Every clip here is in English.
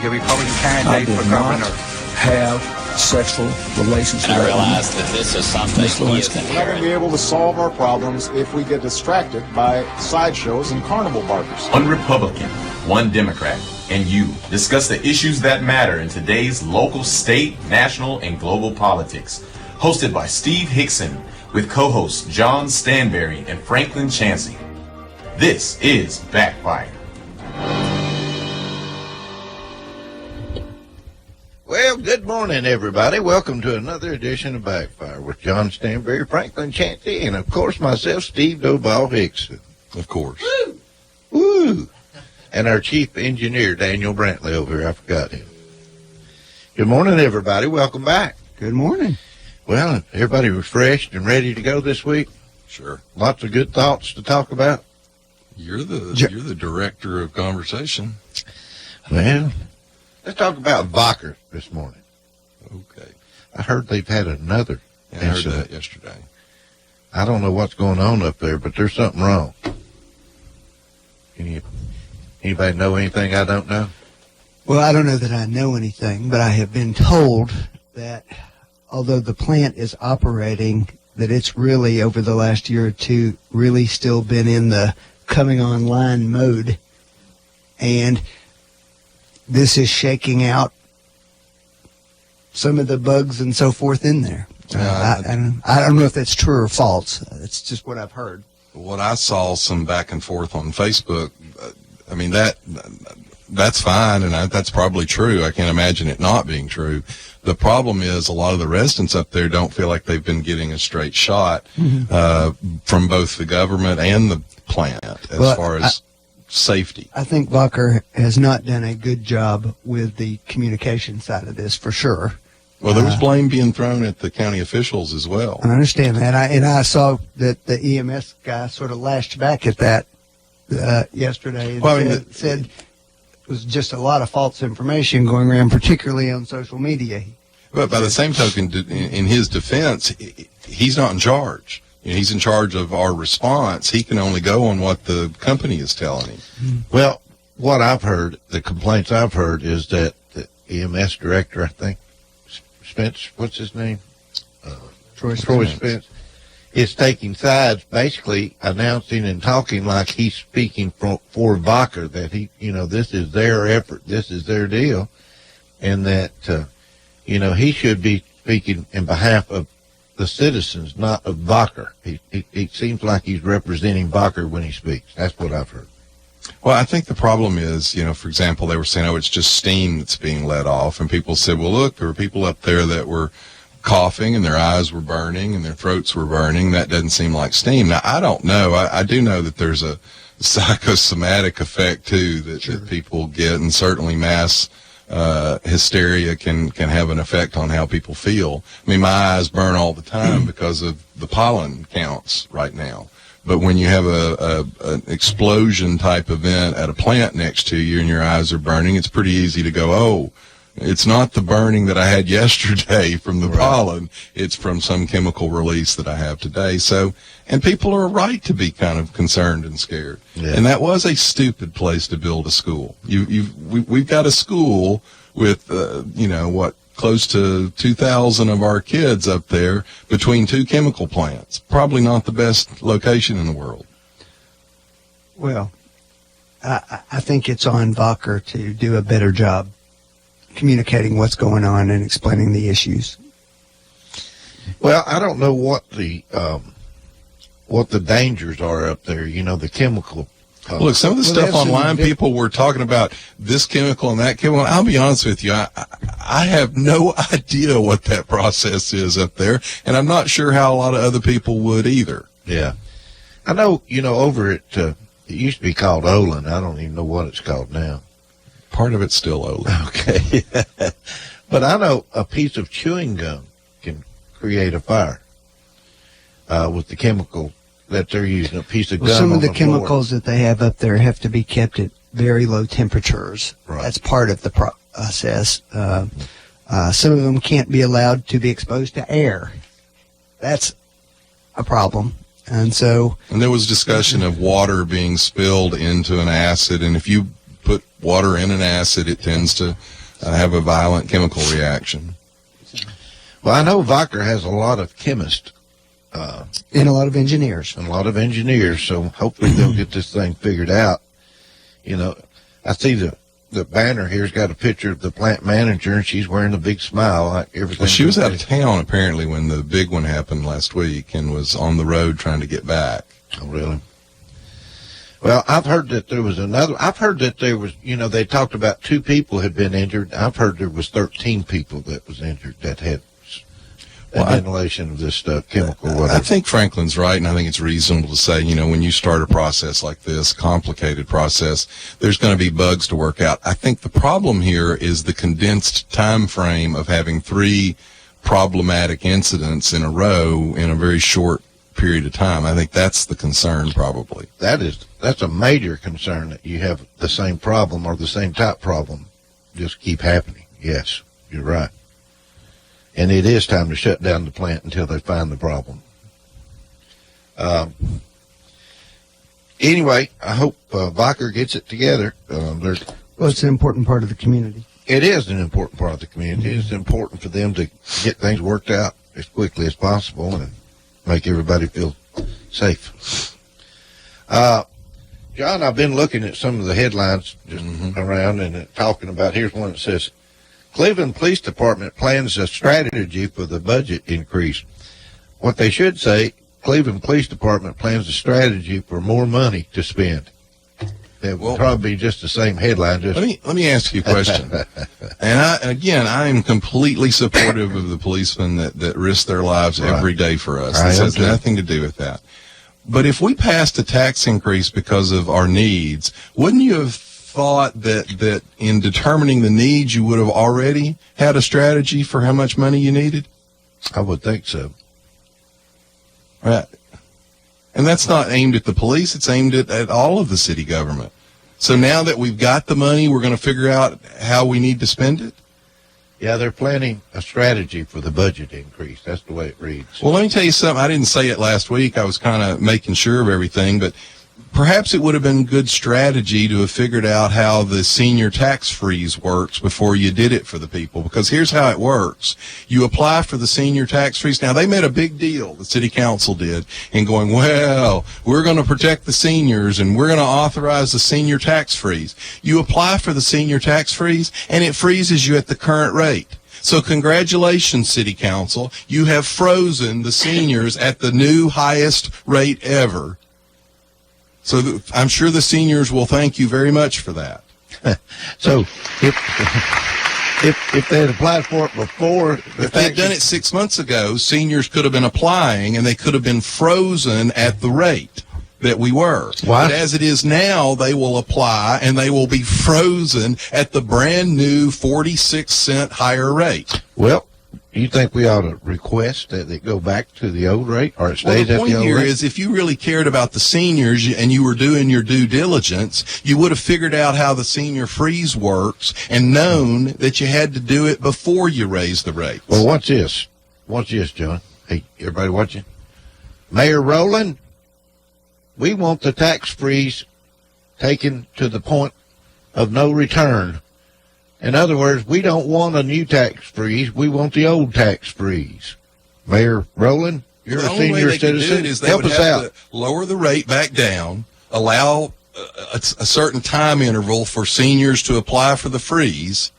the Republican candidate for governor. Have sexual relations. I realize that this is something he is We're not going to be able to solve our problems if we get distracted by sideshows and carnival barkers. One Republican, one Democrat, and you discuss the issues that matter in today's local, state, national, and global politics. Hosted by Steve Hickson with co-hosts John Stanberry and Franklin Chansey. This is Backfire. Well, good morning, everybody. Welcome to another edition of Backfire with John Stanberry, Franklin Chansey, and, of course, myself, Steve Doball Hickson. Of course. Woo! Woo! And our chief engineer, Daniel Brantley, over here. I forgot him. Good morning, everybody. Welcome back. Good morning. Well, everybody refreshed and ready to go this week? Sure. Lots of good thoughts to talk about? You're the director of conversation. Well, let's talk about Bakker this morning. Okay. I heard they've had another I heard incident. that yesterday. I don't know what's going on up there, but there's something wrong. Anybody know anything I don't know? Well, I don't know that I know anything, but I have been told that although the plant is operating, that it's really, over the last year or two, really still been in the coming online mode. And this is shaking out some of the bugs and so forth in there. I don't know if that's true or false. It's just what I've heard. What I saw some back and forth on Facebook, I mean, that's fine, and that's probably true. I can't imagine it not being true. The problem is a lot of the residents up there don't feel like they've been getting a straight shot from both the government and the plant as far as safety. I think Bakker has not done a good job with the communication side of this, for sure. Well, there was blame being thrown at the county officials as well. I understand that. I saw that the EMS guy sort of lashed back at that yesterday and said it was just a lot of false information going around, particularly on social media. But by the same token, in his defense, he's not in charge. He's in charge of our response. He can only go on what the company is telling him. Well, what I've heard, the complaints I've heard, is that the EMS director, I think, Spence, what's his name? Troy Spence, is taking sides, basically announcing and talking like he's speaking for Bakker, that this is their effort, this is their deal, and that, he should be speaking in behalf of the citizens, not of Bakker. He seems like he's representing Bakker when he speaks. That's what I've heard. Well, I think the problem is, for example, they were saying, it's just steam that's being let off. And people said, well, look, there were people up there that were coughing and their eyes were burning and their throats were burning. That doesn't seem like steam. Now, I don't know. I do know that there's a psychosomatic effect, too, that people get, and certainly mass hysteria can have an effect on how people feel. I mean, my eyes burn all the time because of the pollen counts right now. But when you have an explosion type event at a plant next to you and your eyes are burning, it's pretty easy to go, oh, it's not the burning that I had yesterday from the pollen. It's from some chemical release that I have today. So, and people are right to be kind of concerned and scared. Yeah. And that was a stupid place to build a school. We've got a school with, close to 2,000 of our kids up there between two chemical plants. Probably not the best location in the world. Well, I think it's on Bakker to do a better job communicating what's going on and explaining the issues. Well, I don't know what the dangers are up there, the chemical. Look, some of the stuff online, people were talking about this chemical and that chemical. I'll be honest with you, I have no idea what that process is up there, and I'm not sure how a lot of other people would either. Yeah. I know, over at, it used to be called Olin. I don't even know what it's called now. Part of it's still Olin. Okay. But I know a piece of chewing gum can create a fire with the chemical that they're using, a piece of gum. Some of the chemicals floor that they have up there have to be kept at very low temperatures. Right. That's part of the process. Some of them can't be allowed to be exposed to air. That's a problem. And there was discussion of water being spilled into an acid, and if you put water in an acid, it tends to have a violent chemical reaction. Well, I know Vicar has a lot of chemists And a lot of engineers. and a lot of engineers, so hopefully they'll get this thing figured out. You know, I see the banner here's got a picture of the plant manager, and she's wearing a big smile like everything. Well, she was out of town apparently when the big one happened last week and was on the road trying to get back. Oh, really? Well, I've heard that there was they talked about 2 people had been injured. I've heard there was 13 people that was injured that had inhalation of this chemical. Whatever. I think Franklin's right, and I think it's reasonable to say, when you start a process like this, complicated process, there's going to be bugs to work out. I think the problem here is the condensed time frame of having 3 problematic incidents in a row in a very short period of time. I think that's the concern, probably. That's a major concern, that you have the same problem or the same type problem just keep happening. Yes, you're right. And it is time to shut down the plant until they find the problem. Anyway, I hope Vicar gets it together. Well, it's an important part of the community. It is an important part of the community. Mm-hmm. It's important for them to get things worked out as quickly as possible and make everybody feel safe. John, I've been looking at some of the headlines just around and talking about, here's one that says, Cleveland Police Department plans a strategy for the budget increase. What they should say, Cleveland Police Department plans a strategy for more money to spend. It would probably be just the same headline. Let me ask you a question. And I am completely supportive of the policemen that risk their lives every day for us. This has nothing to do with that. But if we passed a tax increase because of our needs, wouldn't you have thought that in determining the needs, you would have already had a strategy for how much money you needed? I would think so. Right. And that's not aimed at the police. It's aimed at all of the city government. So now that we've got the money, we're going to figure out how we need to spend it? Yeah, they're planning a strategy for the budget increase. That's the way it reads. Well, let me tell you something. I didn't say it last week. I was kind of making sure of everything, but perhaps it would have been good strategy to have figured out how the senior tax freeze works before you did it for the people. Because here's how it works. You apply for the senior tax freeze. Now, they made a big deal, the city council did, in going, well, we're going to protect the seniors and we're going to authorize the senior tax freeze. You apply for the senior tax freeze and it freezes you at the current rate. So congratulations, City Council. You have frozen the seniors at the new highest rate ever. So I'm sure the seniors will thank you very much for that. So if they had applied for it before, if they had done it 6 months ago, seniors could have been applying and they could have been frozen at the rate that we were. Why? But as it is now, they will apply and they will be frozen at the brand new 46-cent higher rate. Well, you think we ought to request that it go back to the old rate, or it stays the at point the old here rate? is, if you really cared about the seniors and you were doing your due diligence, you would have figured out how the senior freeze works and known that you had to do it before you raised the rates. Well, watch this. Watch this, John. Hey, everybody watching? Mayor Rowland, we want the tax freeze taken to the point of no return. In other words, we don't want a new tax freeze. We want the old tax freeze. Mayor Rowland, you're a senior citizen. Help us out. To lower the rate back down, allow a certain time interval for seniors to apply for the freeze,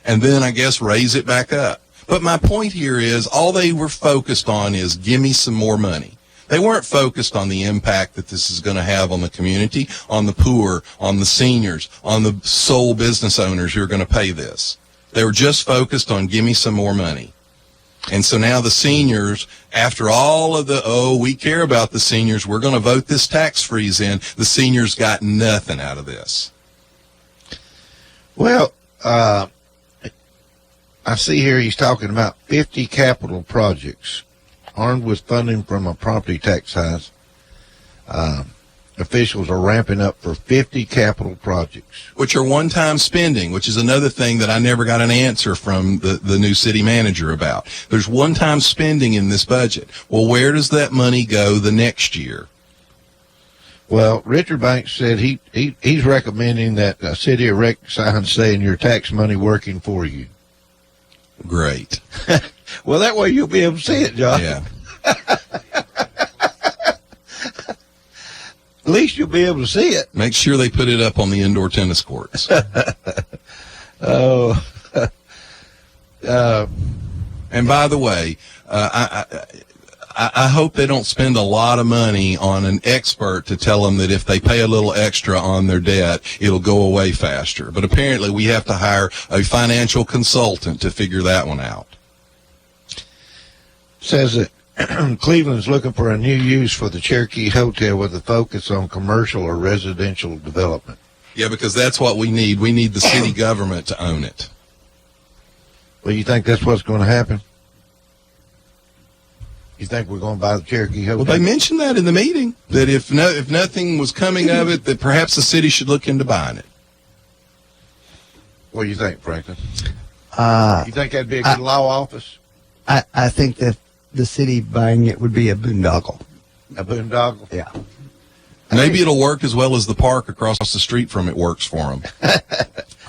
and then I guess raise it back up. But my point here is, all they were focused on is, give me some more money. They weren't focused on the impact that this is going to have on the community, on the poor, on the seniors, on the sole business owners who are going to pay this. They were just focused on, give me some more money. And so now the seniors, after all of we care about the seniors, we're going to vote this tax freeze in, the seniors got nothing out of this. Well, I see here he's talking about 50 capital projects armed with funding from a property tax hike. Officials are ramping up for 50 capital projects. Which are one-time spending, which is another thing that I never got an answer from the new city manager about. There's one-time spending in this budget. Well, where does that money go the next year? Well, Richard Banks said he's recommending that a city erect sign saying your tax money working for you. Great. Well, that way you'll be able to see it, John. Yeah. At least you'll be able to see it. Make sure they put it up on the indoor tennis courts. Oh. And by the way, I hope they don't spend a lot of money on an expert to tell them that if they pay a little extra on their debt, it'll go away faster. But apparently we have to hire a financial consultant to figure that one out. Says that Cleveland's looking for a new use for the Cherokee Hotel with a focus on commercial or residential development. Yeah, because that's what we need. We need the city government to own it. Well, you think that's what's going to happen? You think we're going to buy the Cherokee Hotel? Well, they mentioned that in the meeting, that if nothing was coming of it, that perhaps the city should look into buying it. What do you think, Franklin? You think that'd be a good law office? I think that the city buying it would be a boondoggle. A boondoggle? Yeah. Maybe it'll work as well as the park across the street from it works for them.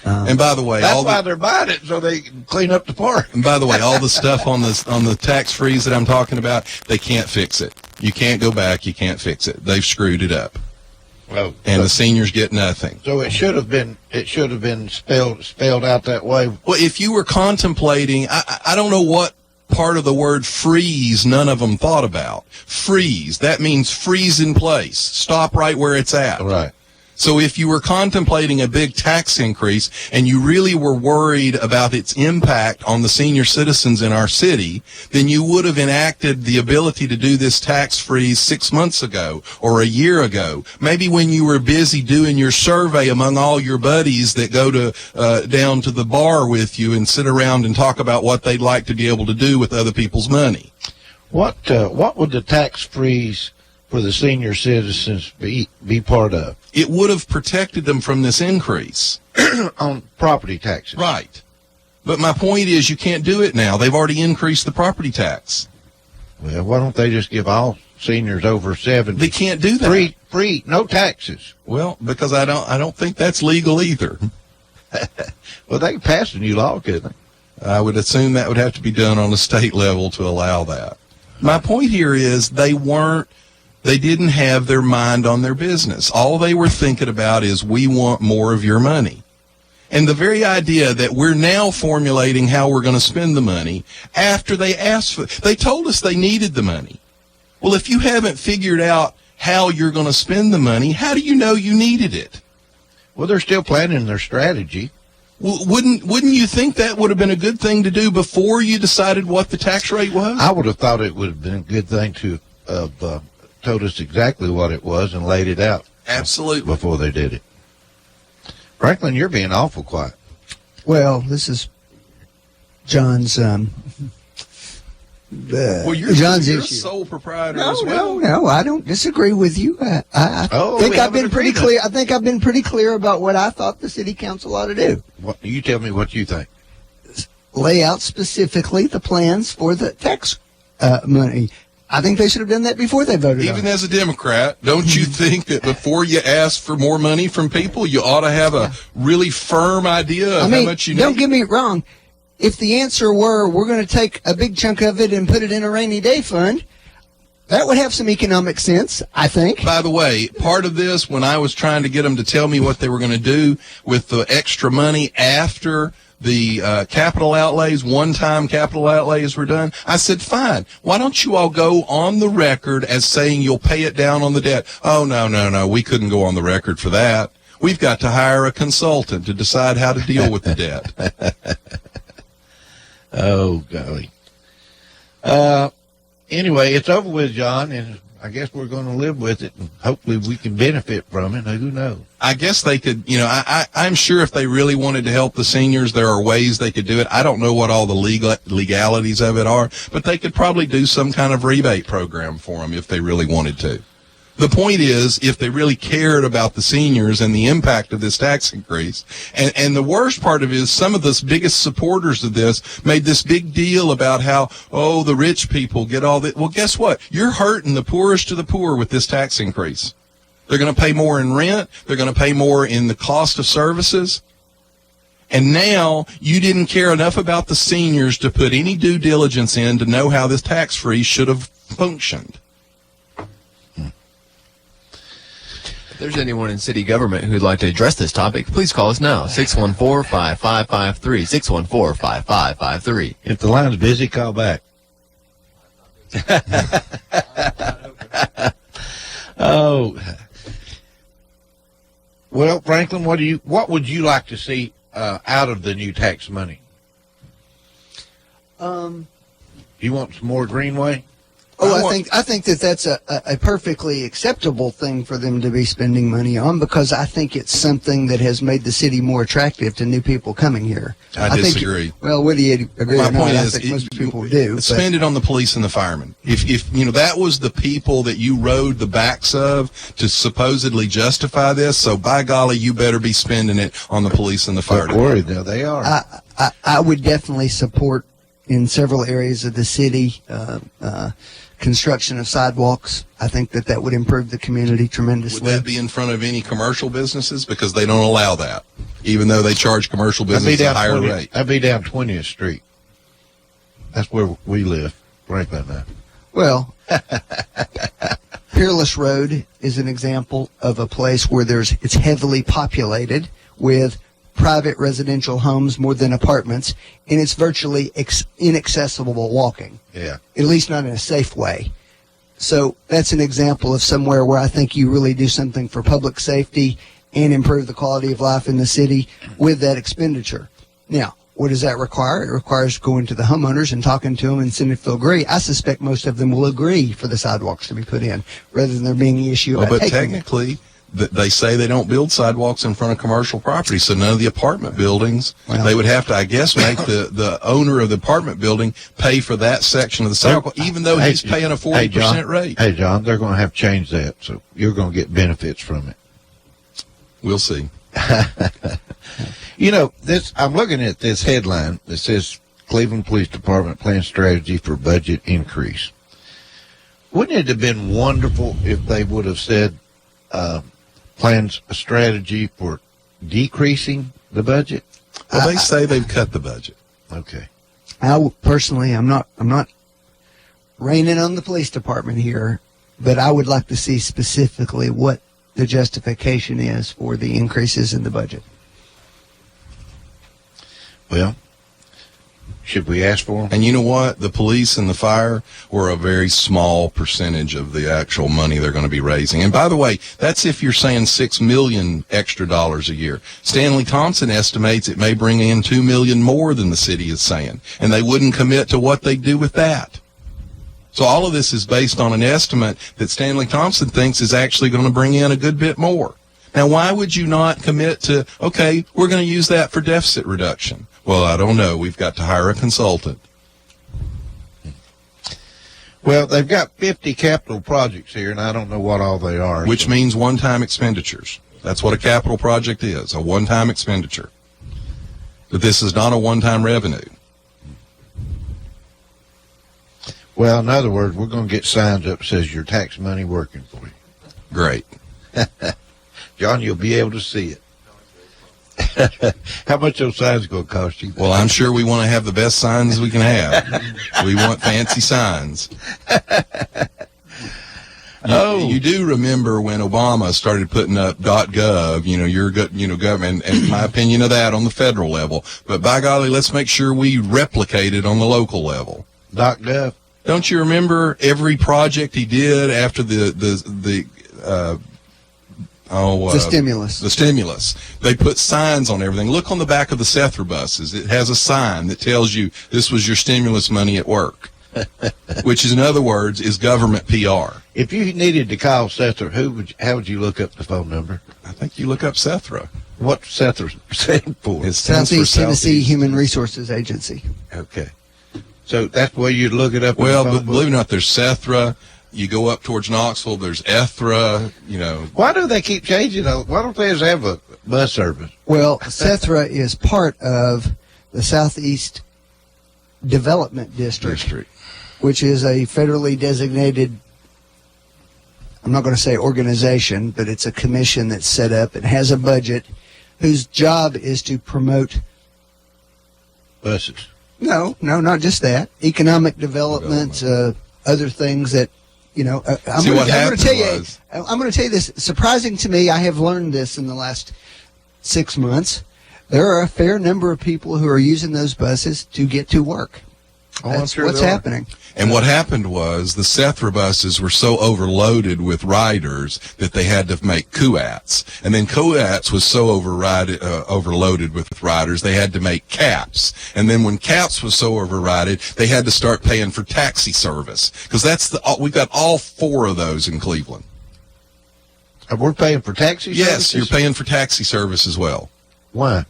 And by the way, that's why they're buying it, so they can clean up the park. And by the way, all the stuff on the tax freeze that I'm talking about, they can't fix it. You can't go back. You can't fix it. They've screwed it up. Well, and the seniors get nothing. So it should have been spelled out that way. Well, if you were contemplating, I don't know what part of the word freeze none of them thought about. Freeze, that means freeze in place. Stop right where it's at. Right. So if you were contemplating a big tax increase and you really were worried about its impact on the senior citizens in our city, then you would have enacted the ability to do this tax freeze 6 months ago or a year ago. Maybe when you were busy doing your survey among all your buddies that go to down to the bar with you and sit around and talk about what they'd like to be able to do with other people's money. What would the tax freeze for the senior citizens be part of? It would have protected them from this increase. On property taxes. Right. But my point is you can't do it now. They've already increased the property tax. Well, why don't they just give all seniors over 70? They can't do that. Free, no taxes. Well, because I don't think that's legal either. Well, they can pass a new law, couldn't they? I would assume that would have to be done on a state level to allow that. My point here is they didn't have their mind on their business. All they were thinking about is, we want more of your money. And the very idea that we're now formulating how we're going to spend the money after they asked for it. They told us they needed the money. Well, if you haven't figured out how you're going to spend the money, how do you know you needed it? Well, they're still planning their strategy. Well, wouldn't you think that would have been a good thing to do before you decided what the tax rate was? I would have thought it would have been a good thing to have told us exactly what it was and laid it out. Absolutely. Before they did it. Franklin, you're being awful quiet. Well, this is John's well, you're John's a issue. sole proprietor as well. No, I don't disagree with you. I think I've been pretty clear. I think I've been pretty clear about what I thought the city council ought to do. You tell me what you think. Lay out specifically the plans for the tax money. I think they should have done that before they voted on it. Even as a Democrat, don't you think that before you ask for more money from people, you ought to have a really firm idea of how much you need? Don't get me wrong. If the answer were, we're going to take a big chunk of it and put it in a rainy day fund, that would have some economic sense, I think. By the way, part of this, when I was trying to get them to tell me what they were going to do with the extra money after the capital outlays, one-time capital outlays were done, I said, fine, why don't you all go on the record as saying you'll pay it down on the debt? Oh, no, we couldn't go on the record for that. We've got to hire a consultant to decide how to deal with the debt. Oh, golly. Anyway, it's over with, John, and I guess we're going to live with it, and hopefully we can benefit from it. Who knows? I guess they could, I'm sure if they really wanted to help the seniors, there are ways they could do it. I don't know what all the legalities of it are, but they could probably do some kind of rebate program for them if they really wanted to. The point is, if they really cared about the seniors and the impact of this tax increase, and the worst part of it is some of the biggest supporters of this made this big deal about how, the rich people get all that. Well, guess what? You're hurting the poorest of the poor with this tax increase. They're going to pay more in rent. They're going to pay more in the cost of services. And now you didn't care enough about the seniors to put any due diligence in to know how this tax freeze should have functioned. If there's anyone in city government who'd like to address this topic, please call us now. 614-5553. 614-5553. If the line's busy, call back. Oh. Well, Franklin, what would you like to see out of the new tax money? You want some more Greenway? I think that's a perfectly acceptable thing for them to be spending money on, because I think it's something that has made the city more attractive to new people coming here. I disagree. Well, whether you agree My or not, point I is, think most people do. Spend it on the police and the firemen. If that was the people that you rode the backs of to supposedly justify this, so by golly, you better be spending it on the police and the fire Don't worry, now they are. I would definitely support in several areas of the city construction of sidewalks. I think that would improve the community tremendously. Would that be in front of any commercial businesses? Because they don't allow that, even though they charge commercial businesses a higher rate. I'd be down 20th Street. That's where we live, Franklin and I. Well, Peerless Road is an example of a place where it's heavily populated with private residential homes more than apartments, and it's virtually inaccessible walking. Yeah. At least not in a safe way. So that's an example of somewhere where I think you really do something for public safety and improve the quality of life in the city with that expenditure. Now, what does that require? It requires going to the homeowners and talking to them and seeing if they'll agree. I suspect most of them will agree for the sidewalks to be put in, rather than there being an issue about But taking technically, they say they don't build sidewalks in front of commercial property, so none of the apartment buildings, they would have to, I guess, make the owner of the apartment building pay for that section of the sidewalk, even though he's paying a 40% rate. Hey, John, they're going to have to change that, so you're going to get benefits from it. We'll see. I'm looking at this headline that says Cleveland Police Department plans strategy for budget increase. Wouldn't it have been wonderful if they would have said plans a strategy for decreasing the budget? Well, they say they've cut the budget. Okay. Personally, I'm not raining on the police department here, but I would like to see specifically what the justification is for the increases in the budget. Well, should we ask for them? And you know what? The police and the fire were a very small percentage of the actual money they're going to be raising. And by the way, that's if you're saying $6 million extra dollars a year. Stanley Thompson estimates it may bring in $2 million more than the city is saying, and they wouldn't commit to what they do with that. So all of this is based on an estimate that Stanley Thompson thinks is actually going to bring in a good bit more. Now, why would you not commit to, okay, we're going to use that for deficit reduction? Well, I don't know. We've got to hire a consultant. Well, they've got 50 capital projects here, and I don't know what all they are. Which means one-time expenditures. That's what a capital project is, a one-time expenditure. But this is not a one-time revenue. Well, in other words, we're going to get signs up that says your tax money working for you. Great. John, you'll be able to see it. How much those signs going to cost you? Well, I'm sure we want to have the best signs we can have. We want fancy signs. You do remember when Obama started putting up .gov, your government, and my opinion of that on the federal level. But by golly, let's make sure we replicate it on the local level. .gov. Don't you remember every project he did after the stimulus. The stimulus. They put signs on everything. Look on the back of the Sethra buses. It has a sign that tells you this was your stimulus money at work, which is, in other words, is government PR. If you needed to call Sethra, how would you look up the phone number? I think you look up Sethra. What's Sethra stand for? It stands for Southeast Tennessee Southeast. Human Resources Agency. Okay. So that's where you'd look it up. Well, in the phone but believe it or book? not, there's Sethra. You go up towards Knoxville, there's Ethra, Why do they keep changing? Why don't they just have a bus service? Well, Sethra is part of the Southeast Development District, which is a federally designated I'm not going to say organization, but it's a commission that's set up and has a budget whose job is to promote buses. No, not just that. Economic development, other things that, I'm going to tell you this. Surprising to me, I have learned this in the last 6 months. There are a fair number of people who are using those buses to get to work. That's what's happening. And what happened was the Sethra buses were so overloaded with riders that they had to make CUATs. And then CUATs was so overloaded with riders, they had to make CAPs. And then when CAPs was so overrided, they had to start paying for taxi service. Because we've got all 4 of those in Cleveland. We're paying for taxi service? Yes, you're paying for taxi service as well. Why?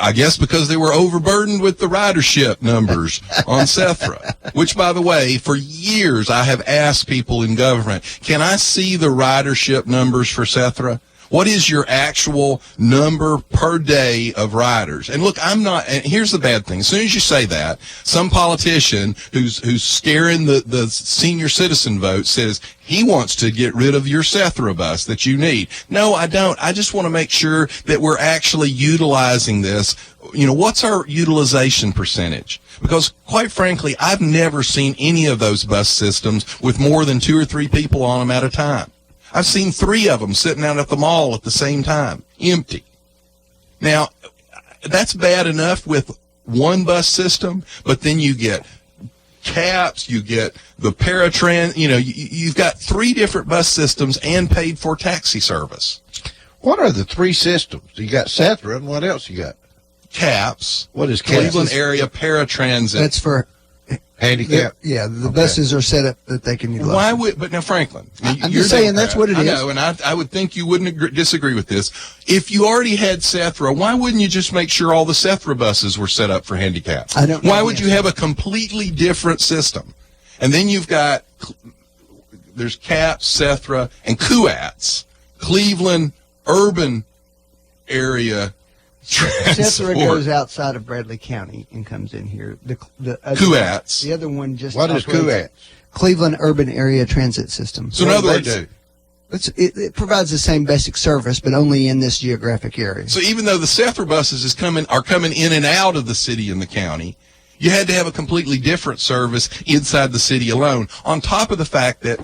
I guess because they were overburdened with the ridership numbers on Sethra, which, by the way, for years I have asked people in government, can I see the ridership numbers for Sethra? What is your actual number per day of riders? And look, and here's the bad thing. As soon as you say that, some politician who's scaring the senior citizen vote says he wants to get rid of your Sethra bus that you need. No, I don't. I just want to make sure that we're actually utilizing this. What's our utilization percentage? Because quite frankly, I've never seen any of those bus systems with more than 2 or 3 people on them at a time. I've seen 3 of them sitting out at the mall at the same time, empty. Now, that's bad enough with one bus system, but then you get CAPs, you get the Paratrans, you've got 3 different bus systems and paid for taxi service. What are the 3 systems? You got Sethra, and what else you got? CAPs. What is CAPs? Cleveland Area Paratransit. That's for handicap. The buses are set up that they can utilize. Why would? But now, Franklin, I'm just saying that's what it is. I know, and I would think you wouldn't disagree with this. If you already had Sethra, why wouldn't you just make sure all the Sethra buses were set up for handicaps? I don't know. Why would you have a completely different system? And then there's CAPS, Sethra, and CUATs, Cleveland Urban Area. Sethra goes outside of Bradley County and comes in here. The CUATs. The other one just what is CUATs? Cleveland Urban Area Transit System. So in other words, it provides the same basic service, but only in this geographic area. So even though the Sethra buses are coming in and out of the city and the county, you had to have a completely different service inside the city alone. On top of the fact that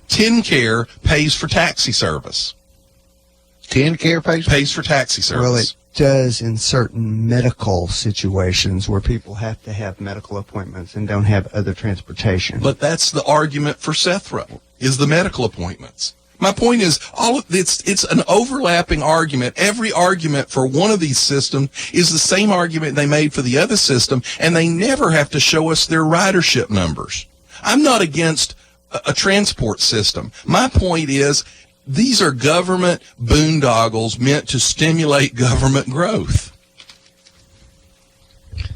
TennCare pays for taxi service. TennCare pays for taxi service. Well, it does in certain medical situations where people have to have medical appointments and don't have other transportation. But that's the argument for Sethra, is the medical appointments. My point is, it's an overlapping argument. Every argument for one of these systems is the same argument they made for the other system, and they never have to show us their ridership numbers. I'm not against a transport system. My point is, these are government boondoggles meant to stimulate government growth.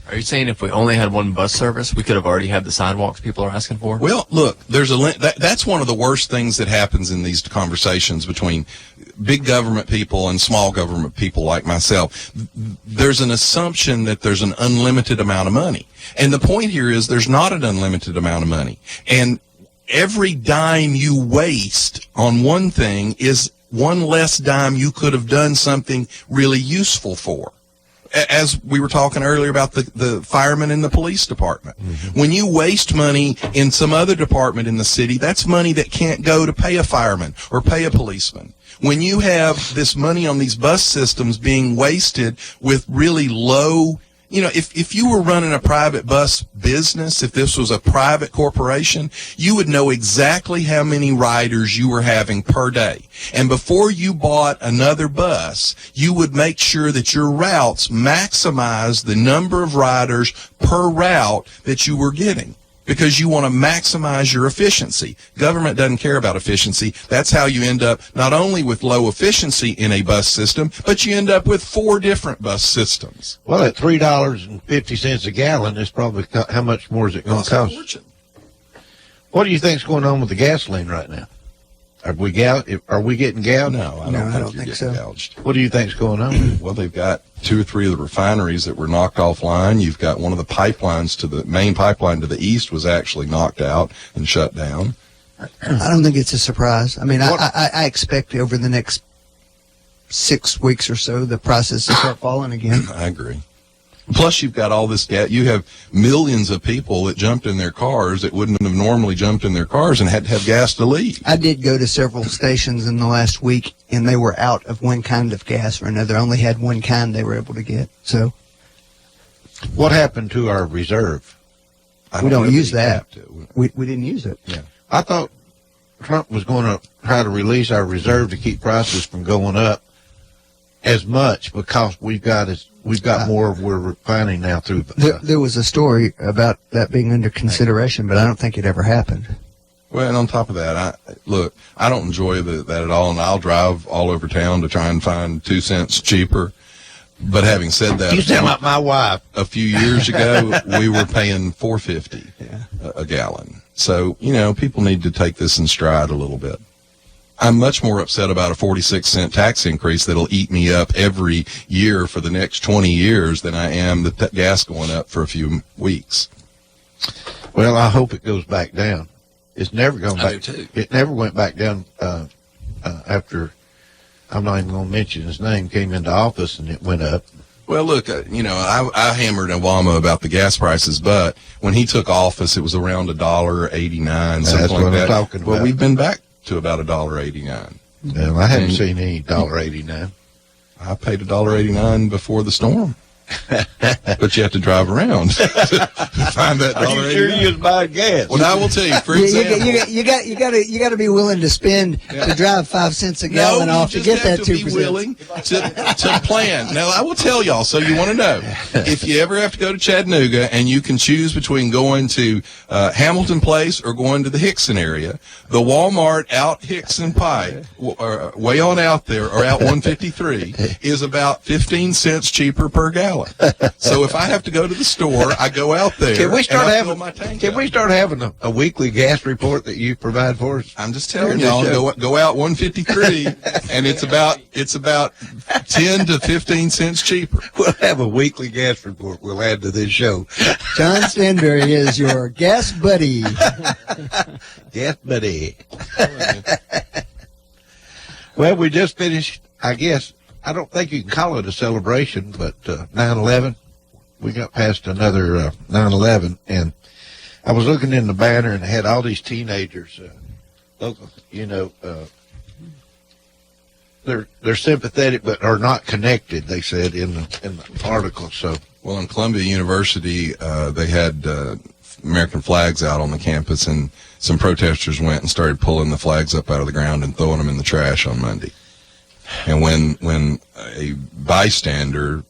Are you saying if we only had one bus service, we could have already had the sidewalks people are asking for? Well, look, that's one of the worst things that happens in these conversations between big government people and small government people like myself. There's an assumption that there's an unlimited amount of money. And the point here is there's not an unlimited amount of money. And every dime you waste on one thing is one less dime you could have done something really useful for. As we were talking earlier about the firemen in the police department. Mm-hmm. When you waste money in some other department in the city, that's money that can't go to pay a fireman or pay a policeman. When you have this money on these bus systems being wasted with really low, if you were running a private bus business, if this was a private corporation, you would know exactly how many riders you were having per day. And before you bought another bus, you would make sure that your routes maximize the number of riders per route that you were getting, because you want to maximize your efficiency. Government doesn't care about efficiency. That's how you end up not only with low efficiency in a bus system, but you end up with 4 different bus systems. Well, at $3.50 a gallon, it's probably how much more is it going to cost? What do you think's going on with the gasoline right now? Are we getting gouged? No, I don't think so. Gouged. What do you think's going on? Well, they've got 2 or 3 of the refineries that were knocked offline. You've got one of the pipelines to the main pipeline to the east was actually knocked out and shut down. I don't think it's a surprise. I mean, I expect over the next 6 weeks or so the prices to start falling again. I agree. Plus, you've got all this gas. You have millions of people that jumped in their cars that wouldn't have normally jumped in their cars and had to have gas to leave. I did go to several stations in the last week, and they were out of one kind of gas or another. Only had one kind they were able to get. So, What happened to our reserve? we don't know use that that. you have to. We didn't use it. Yeah. I thought Trump was going to try to release our reserve to keep prices from going up as much because we've got more of we're refining now through. There was a story about that being under consideration, but I don't think it ever happened. Well, and on top of that, I don't enjoy that at all, and I'll drive all over town to try and find 2 cents cheaper. But having said that, You sound like my wife. a few years ago, we were paying $4.50 a gallon. So, people need to take this in stride a little bit. I'm much more upset about a 46-cent tax increase that'll eat me up every year for the next 20 years than I am the gas going up for a few weeks. Well, I hope it goes back down. It's never going I back. do too. It never went back down after. I'm not even going to mention his name. Came into office and it went up. Well, look, I hammered Obama about the gas prices, but when he took office, it was around $1.89, something That's like what that. I'm talking Well, about. we've been back to about $1.89. Well, I haven't seen any $1.89. I paid $1.89 before the storm. But you have to drive around to find that Are you $1.89. sure you was buying gas? Well, I will tell you, for example. You got to be willing to spend to drive 5 cents a gallon off to get that 2%. Be willing to plan. Now, I will tell y'all, so you want to know, if you ever have to go to Chattanooga and you can choose between going to Hamilton Place or going to the Hickson area, the Walmart out Hickson Pike, way on out there, or out 153, is about 15 cents cheaper per gallon. So if I have to go to the store, I go out there. Can we start and I having? fill my tank Can up. we start having a weekly gas report that you provide for us? I'm just telling Here in the y'all, show. go out 153, and it's about 10 to 15 cents cheaper. We'll have a weekly gas report. We'll add to this show. John Stanberry is your gas buddy. Gas buddy. Well, we just finished. I guess I don't think you can call it a celebration, but 9/11. We got past another 9/11, and I was looking in the banner and it had all these teenagers. They're sympathetic but are not connected. They said in the article. So Well, in Columbia University, they had American flags out on the campus, and some protesters went and started pulling the flags up out of the ground and throwing them in the trash on Monday. And when a bystander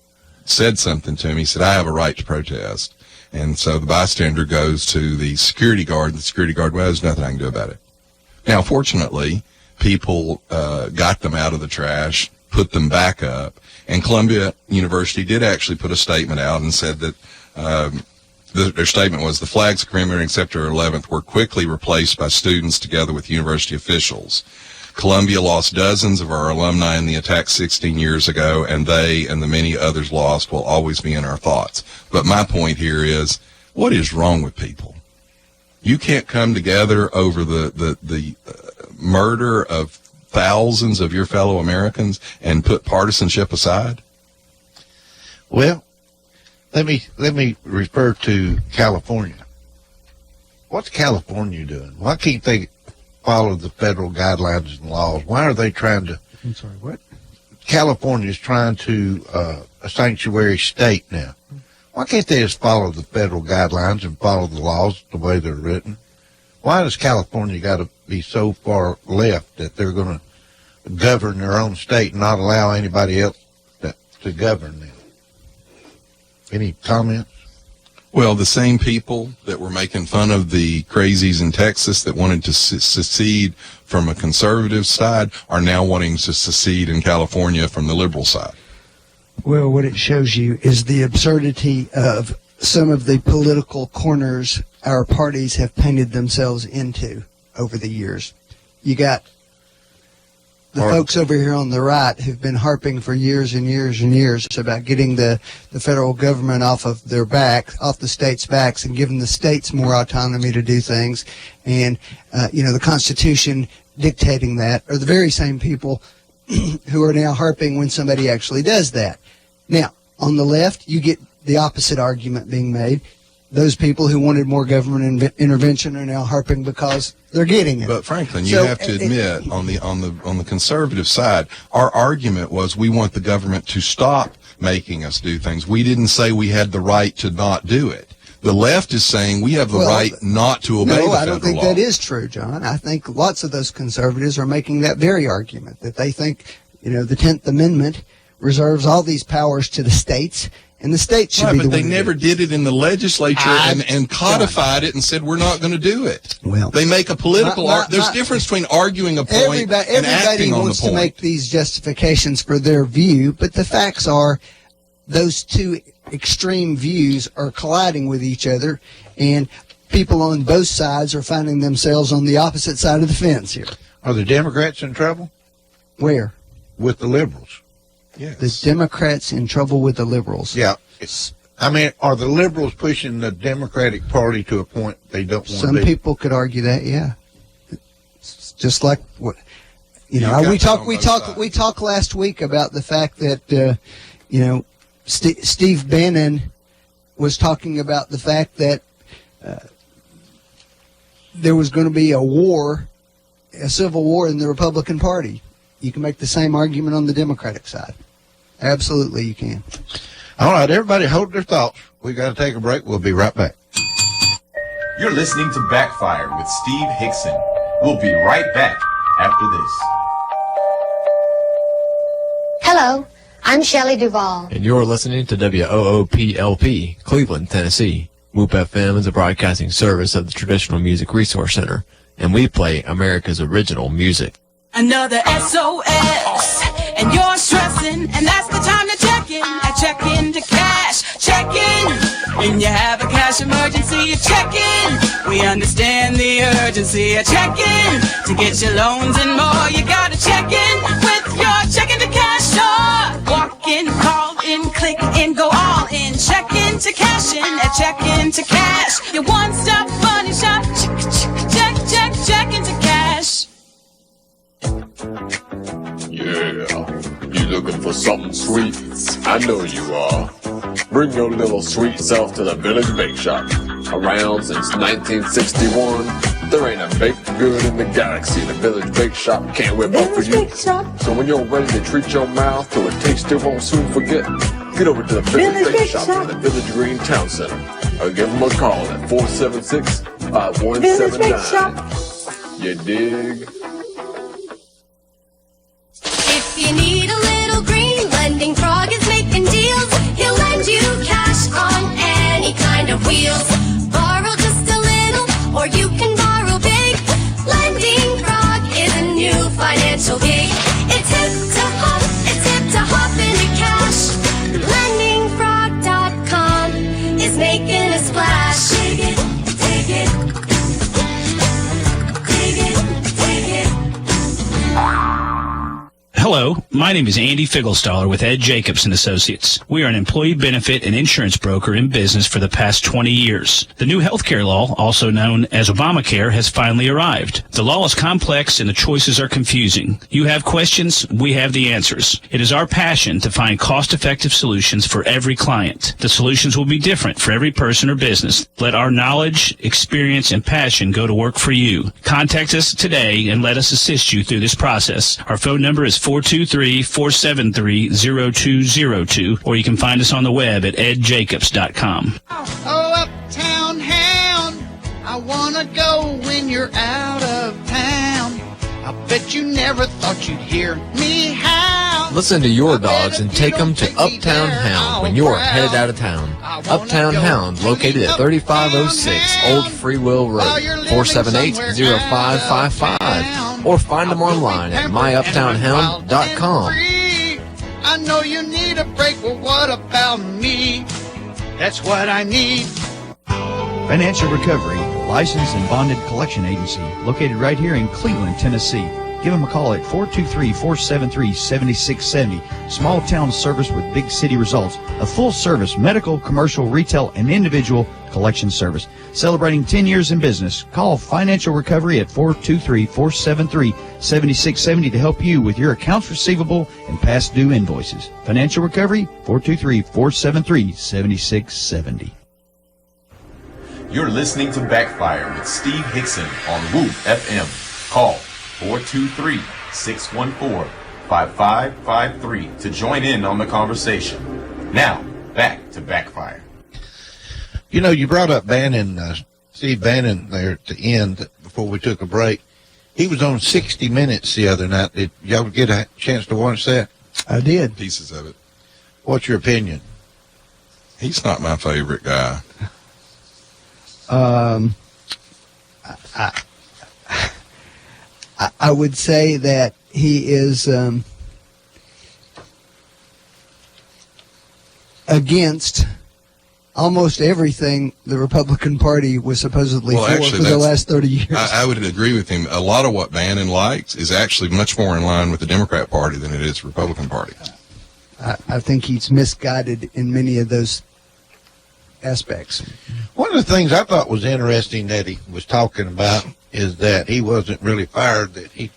said something to him, he said, "I have a right to protest." And so the bystander goes to the security guard, and the security guard, "Well, there's nothing I can do about it." Now, fortunately, people got them out of the trash, put them back up, and Columbia University did actually put a statement out and said that their statement was, "The flags commemorating September 11th were quickly replaced by students together with university officials. Columbia lost dozens of our alumni in the attack 16 years ago, and they and the many others lost will always be in our thoughts." But my point here is, what is wrong with people? You can't come together over the murder of thousands of your fellow Americans and put partisanship aside? well, let me refer to California. What's California doing? Why can't they follow the federal guidelines and laws? Why are they trying to? I'm sorry, what? California is trying to a sanctuary state now. Why can't they just follow the federal guidelines and follow the laws the way they're written? Why does California got to be so far left that they're going to govern their own state and not allow anybody else to govern them? Any comments? Well, the same people that were making fun of the crazies in Texas that wanted to secede from a conservative side are now wanting to secede in California from the liberal side. Well, what it shows you is the absurdity of some of the political corners our parties have painted themselves into over the years. You got the folks over here on the right who've been harping for years and years and years about getting the federal government off of their back, off the states' backs, and giving the states more autonomy to do things, and the Constitution dictating that, are the very same people who are now harping when somebody actually does that. Now, on the left, you get the opposite argument being made. Those people who wanted more government intervention are now harping because they're getting it. But Franklin, you have to admit, on the conservative side, our argument was we want the government to stop making us do things. We didn't say we had the right to not do it. The left is saying we have the right not to obey the federal law. No, I don't think that is true, John. I think lots of those conservatives are making that very argument, that they think, the 10th Amendment reserves all these powers to the states, and the states should be the one. But they never did it in the legislature and codified it and said we're not going to do it. Well, they make a political there's a difference between arguing a point and acting on the point. Everybody wants to make these justifications for their view, but the facts are those two extreme views are colliding with each other, and people on both sides are finding themselves on the opposite side of the fence here. Are the Democrats in trouble? Where? With the liberals. Yes. The Democrats in trouble with the liberals. Yeah. Are the liberals pushing the Democratic Party to a point they don't want to Some people could argue that, yeah. It's just like what we talked last week about the fact that Steve Bannon was talking about the fact that there was going to be a civil war in the Republican Party. You can make the same argument on the Democratic side. Absolutely, you can. All right, everybody hold their thoughts. We got to take a break. We'll be right back. You're listening to Backfire with Steve Hickson. We'll be right back after this. Hello, I'm Shelley Duvall. And you're listening to WOOPLP, Cleveland, Tennessee. WOOP FM is a broadcasting service of the Traditional Music Resource Center, and we play America's original music. Another SOS, and you're stressing, and that's the time to check in. I check into cash, check in. When you have a cash emergency, you check in. We understand the urgency. I check in to get your loans and more. You gotta check in with your check into cash. Walk in, call in, click in, go all in. Check into cash in, check into cash. Your one-stop money shop. Check into cash. Yeah, you looking for something sweet? I know you are. Bring your little sweet self to the Village Bake Shop. Around since 1961, there ain't a baked good in the galaxy the Village Bake Shop can't whip up for you. So when you're ready to treat your mouth to a taste you won't soon forget, get over to the Village Bake Shop in the Village Green Town Center, or give them a call at 476-5179. You dig? If you need a little green, Lending Frog is making deals. He'll lend you cash on any kind of wheels. Borrow just a little, or you can borrow big. Lending Frog is a new financial gig. It's hip to hop into cash. LendingFrog.com is making a splash. Dig it, dig it. Dig it, dig it. Hello, my name is Andy Figglestaller with Ed Jacobs & Associates. We are an employee benefit and insurance broker in business for the past 20 years. The new healthcare law, also known as Obamacare, has finally arrived. The law is complex and the choices are confusing. You have questions, we have the answers. It is our passion to find cost-effective solutions for every client. The solutions will be different for every person or business. Let our knowledge, experience, and passion go to work for you. Contact us today and let us assist you through this process. Our phone number is 423-473-0202, or you can find us on the web at edjacobs.com. Oh, uptown hound, I wanna go when you're out of town. I bet you never thought you'd hear me howl. Listen to your dogs and take them to Uptown Hound when you're headed out of town. Uptown Hound, located at 3506 Old Free Will Road, 478-0555, or find them online at myuptownhound.com. I know you need a break, well, what about me? That's what I need. Financial Recovery, licensed and bonded collection agency, located right here in Cleveland, Tennessee. Give them a call at 423-473-7670. Small town service with big city results. A full service medical, commercial, retail, and individual collection service. Celebrating 10 years in business. Call Financial Recovery at 423-473-7670 to help you with your accounts receivable and past due invoices. Financial Recovery, 423-473-7670. You're listening to Backfire with Steve Hickson on Whoop FM. Call 423-614-5553 to join in on the conversation. Now, back to Backfire. You know, you brought up Bannon, Steve Bannon there at the end before we took a break. He was on 60 Minutes the other night. Did y'all get a chance to watch that? I did. Pieces of it. What's your opinion? He's not my favorite guy. I would say that he is against almost everything the Republican Party was supposedly for the last 30 years. I would agree with him. A lot of what Bannon likes is actually much more in line with the Democrat Party than it is the Republican Party. I think he's misguided in many of those aspects. One of the things I thought was interesting that he was talking about is that he wasn't really fired, that he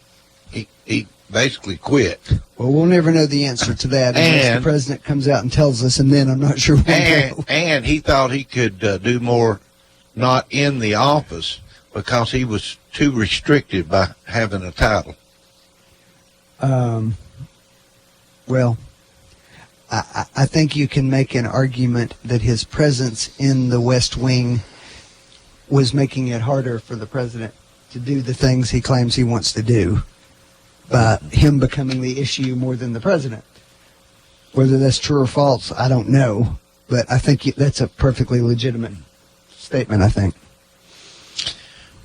basically quit. Well, we'll never know the answer to that unless the president comes out and tells us, and then I'm not sure we'll know. And he thought he could do more not in the office because he was too restricted by having a title. Well, I think you can make an argument that his presence in the West Wing was making it harder for the president to do the things he claims he wants to do by him becoming the issue more than the president. Whether that's true or false, I don't know. But I think that's a perfectly legitimate statement, I think.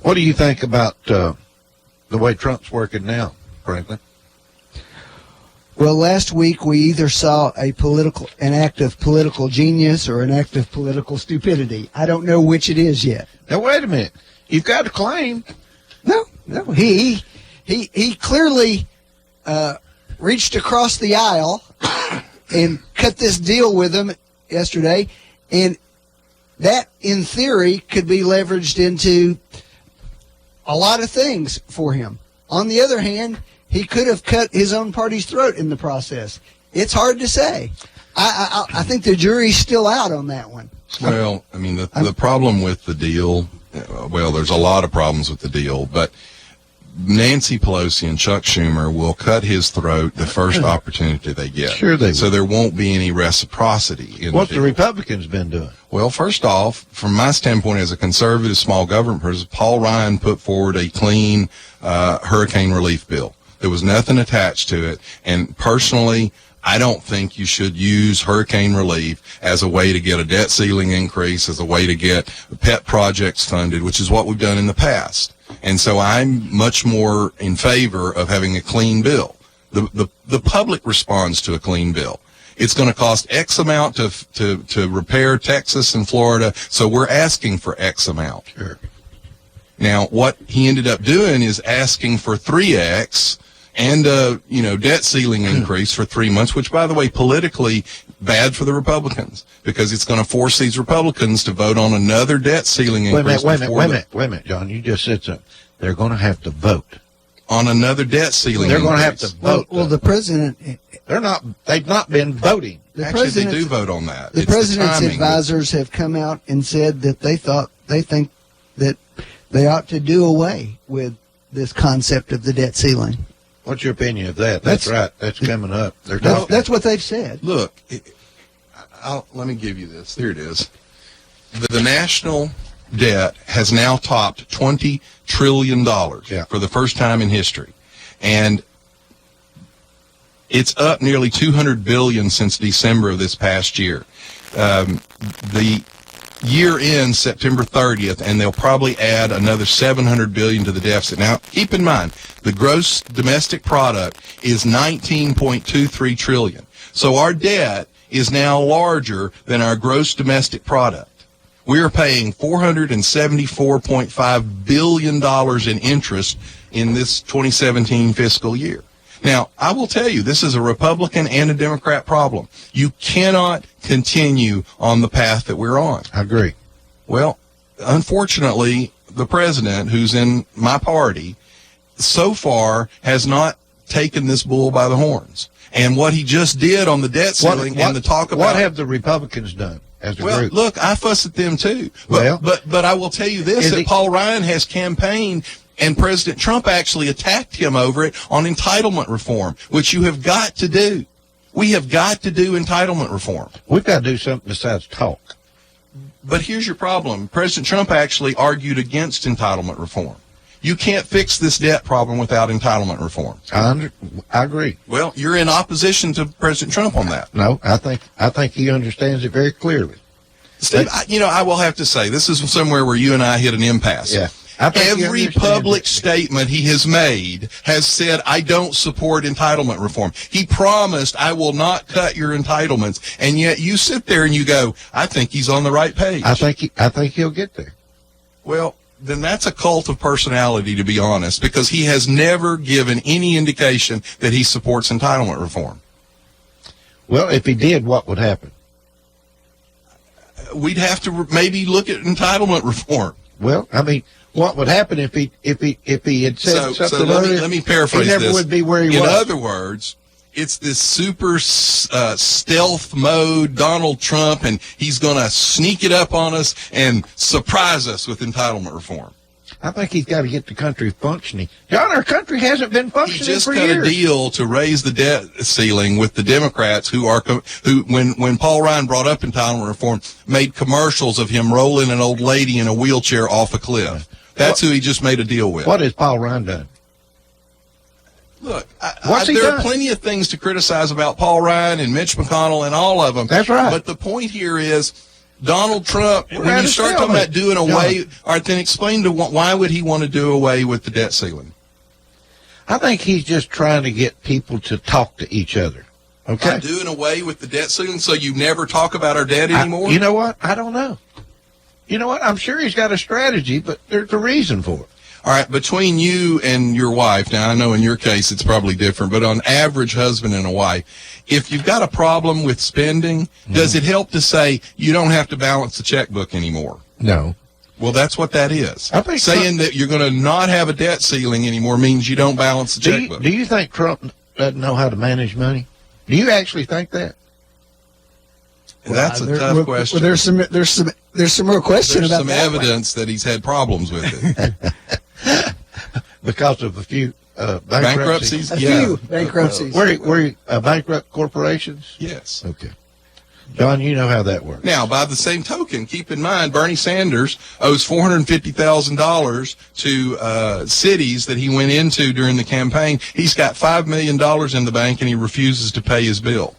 What do you think about the way Trump's working now, Franklin? Well, last week we either saw an act of political genius or an act of political stupidity. I don't know which it is yet. Now, wait a minute. You've got to claim. No. He clearly reached across the aisle and cut this deal with him yesterday, and that, in theory, could be leveraged into a lot of things for him. On the other hand, he could have cut his own party's throat in the process. It's hard to say. I think the jury's still out on that one. Well, I mean, the problem with the deal, well, there's a lot of problems with the deal, but Nancy Pelosi and Chuck Schumer will cut his throat the first opportunity they get. Sure they will. So there won't be any reciprocity in What's the Republicans been doing? Well, first off, from my standpoint as a conservative small government person, Paul Ryan put forward a clean hurricane relief bill. There was nothing attached to it. And personally, I don't think you should use hurricane relief as a way to get a debt ceiling increase, as a way to get pet projects funded, which is what we've done in the past. And so I'm much more in favor of having a clean bill. The public responds to a clean bill. It's going to cost X amount to repair Texas and Florida, so we're asking for X amount. Sure. Now, what he ended up doing is asking for 3X and a debt ceiling increase for 3 months, which, by the way, politically bad for the Republicans because it's going to force these Republicans to vote on another debt ceiling increase. Wait a minute, John. You just said something. They're going to have to vote on another debt ceiling. They're going to have to vote. Well, the president. They've not been voting. Actually, they do vote on that. The president's advisors have come out and said that they think that they ought to do away with this concept of the debt ceiling. What's your opinion of that? That's right. That's coming up. That's what they've said. Look, let me give you this. Here it is. The national debt has now topped $20 trillion for the first time in history. And it's up nearly $200 billion since December of this past year. The year ends September 30th, and they'll probably add another $700 billion to the deficit. Now, keep in mind, the gross domestic product is $19.23 trillion. So our debt is now larger than our gross domestic product. We are paying $474.5 billion in interest in this 2017 fiscal year. Now, I will tell you, this is a Republican and a Democrat problem. You cannot continue on the path that we're on. I agree. Well, unfortunately, the president, who's in my party, so far has not taken this bull by the horns. And what he just did on the debt ceiling and the talk about... What have the Republicans done as a group? Look, I fuss at them too. But I will tell you this, that Paul Ryan has campaigned, and President Trump actually attacked him over it on entitlement reform, which you have got to do. We have got to do entitlement reform. We've got to do something besides talk. But here's your problem. President Trump actually argued against entitlement reform. You can't fix this debt problem without entitlement reform. I agree. Well, you're in opposition to President Trump on that. No, I think he understands it very clearly. Steve, I will have to say, this is somewhere where you and I hit an impasse. Yeah. Every public statement he has made has said, I don't support entitlement reform. He promised, I will not cut your entitlements. And yet you sit there and you go, I think he's on the right page. I think he'll get there. Well, then that's a cult of personality, to be honest, because he has never given any indication that he supports entitlement reform. Well, if he did, what would happen? We'd have to maybe look at entitlement reform. Well, I mean, what would happen if he had said something? So let me paraphrase he never this. Would be where he In was. other words, it's this super stealth mode Donald Trump, and he's going to sneak it up on us and surprise us with entitlement reform. I think he's got to get the country functioning. John, our country hasn't been functioning He just for cut years. a deal to raise the debt ceiling with the Democrats, who when Paul Ryan brought up entitlement reform, made commercials of him rolling an old lady in a wheelchair off a cliff. That's who he just made a deal with. What has Paul Ryan done? Look, there are plenty of things to criticize about Paul Ryan and Mitch McConnell and all of them. That's right. But the point here is, Donald Trump, We're when at you a start talking stalemate. about doing away, all right, then explain why would he want to do away with the debt ceiling? I think he's just trying to get people to talk to each other. Okay. By doing away with the debt ceiling so you never talk about our debt anymore? You know what? I don't know. You know what? I'm sure he's got a strategy, but there's a reason for it. All right, between you and your wife, now I know in your case it's probably different, but on average husband and a wife, if you've got a problem with spending, does it help to say you don't have to balance the checkbook anymore? No. Well, that's what that is. I think saying that you're going to not have a debt ceiling anymore means you don't balance the checkbook. Do you think Trump doesn't know how to manage money? Do you actually think that? That's a tough question. Well, there's some real question There's about some that evidence that he's had problems with it. Because of a few bankruptcies. A few bankruptcies. Were bankrupt corporations? Yes. Okay. John, you know how that works. Now, by the same token, keep in mind, Bernie Sanders owes $450,000 to cities that he went into during the campaign. He's got $5 million in the bank, and he refuses to pay his bill.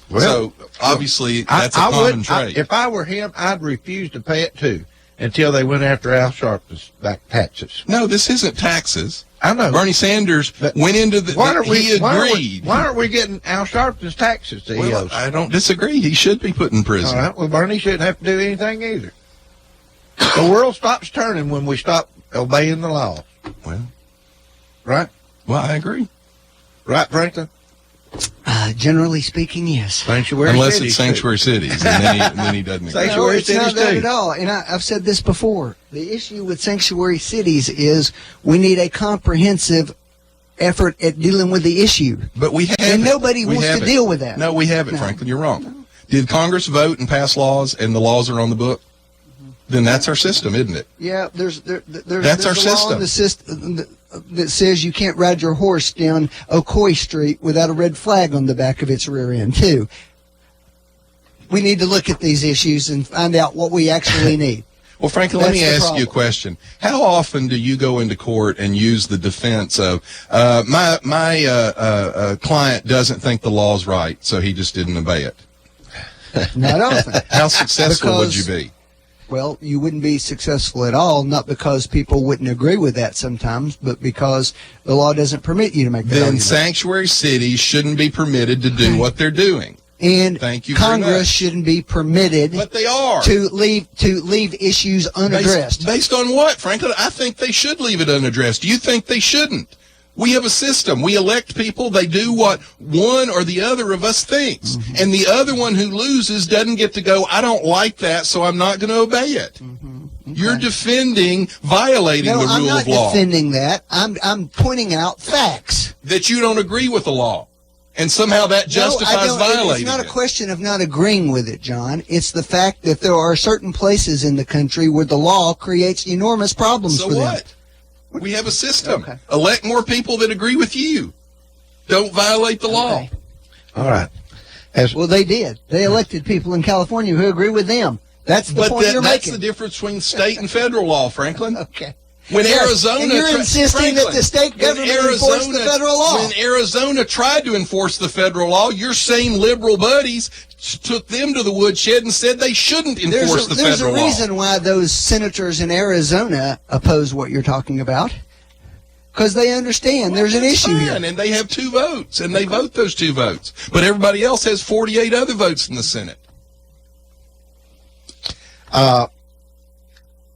Well, so, obviously, that's a common trait. If I were him, I'd refuse to pay it, too, until they went after Al Sharpton's back taxes. No, this isn't taxes. I know. Bernie Sanders went into the... he agreed. Why aren't we getting Al Sharpton's taxes that he owes? I don't disagree. He should be put in prison. All right. Well, Bernie shouldn't have to do anything either. The world stops turning when we stop obeying the law. Well. Right? Well, I agree. Right, Franklin? Generally speaking, yes. Sanctuary Unless cities, it's sanctuary cities, and then he doesn't agree. No, it's not that at all. And I've said this before. The issue with sanctuary cities is we need a comprehensive effort at dealing with the issue. But we have And nobody wants to deal with that. No, we haven't, Franklin. You're wrong. No. Did Congress vote and pass laws, and the laws are on the book? Then that's our system, isn't it? Yeah, there's that's our a law in the system that says you can't ride your horse down Ocoee Street without a red flag on the back of its rear end, too. We need to look at these issues and find out what we actually need. Well, Franklin, let me ask you a question. How often do you go into court and use the defense of, my client doesn't think the law's right, so he just didn't obey it? Not often. How successful would you be? Well, you wouldn't be successful at all, not because people wouldn't agree with that sometimes, but because the law doesn't permit you to make that Then argument. sanctuary cities shouldn't be permitted to do what they're doing. And Thank you very Congress much. shouldn't be permitted But they are. to leave issues unaddressed. Based on what, Franklin? I think they should leave it unaddressed. You think they shouldn't? We have a system. We elect people. They do what one or the other of us thinks. Mm-hmm. And the other one who loses doesn't get to go, I don't like that, so I'm not going to obey it. Mm-hmm. You're defending violating No, the I'm rule not of law. defending that. I'm pointing out facts. That you don't agree with the law. And somehow that justifies No, I don't. violating It's not it. a question of not agreeing with it, John. It's the fact that there are certain places in the country where the law creates enormous problems So for them. what? We have a system. Okay. Elect more people that agree with you. Don't violate the law. All right. Well, they did. They elected people in California who agree with them. That's the point you're that's making. the difference between state and federal law, Franklin. Okay. When Yes, Arizona, and you're insisting that the state government enforce the federal law. When Arizona tried to enforce the federal law, your same liberal buddies took them to the woodshed and said they shouldn't enforce the federal law. There's a reason why those senators in Arizona oppose what you're talking about. Because they understand there's an issue here. And they have 2 votes, and they vote those 2 votes. But everybody else has 48 other votes in the Senate.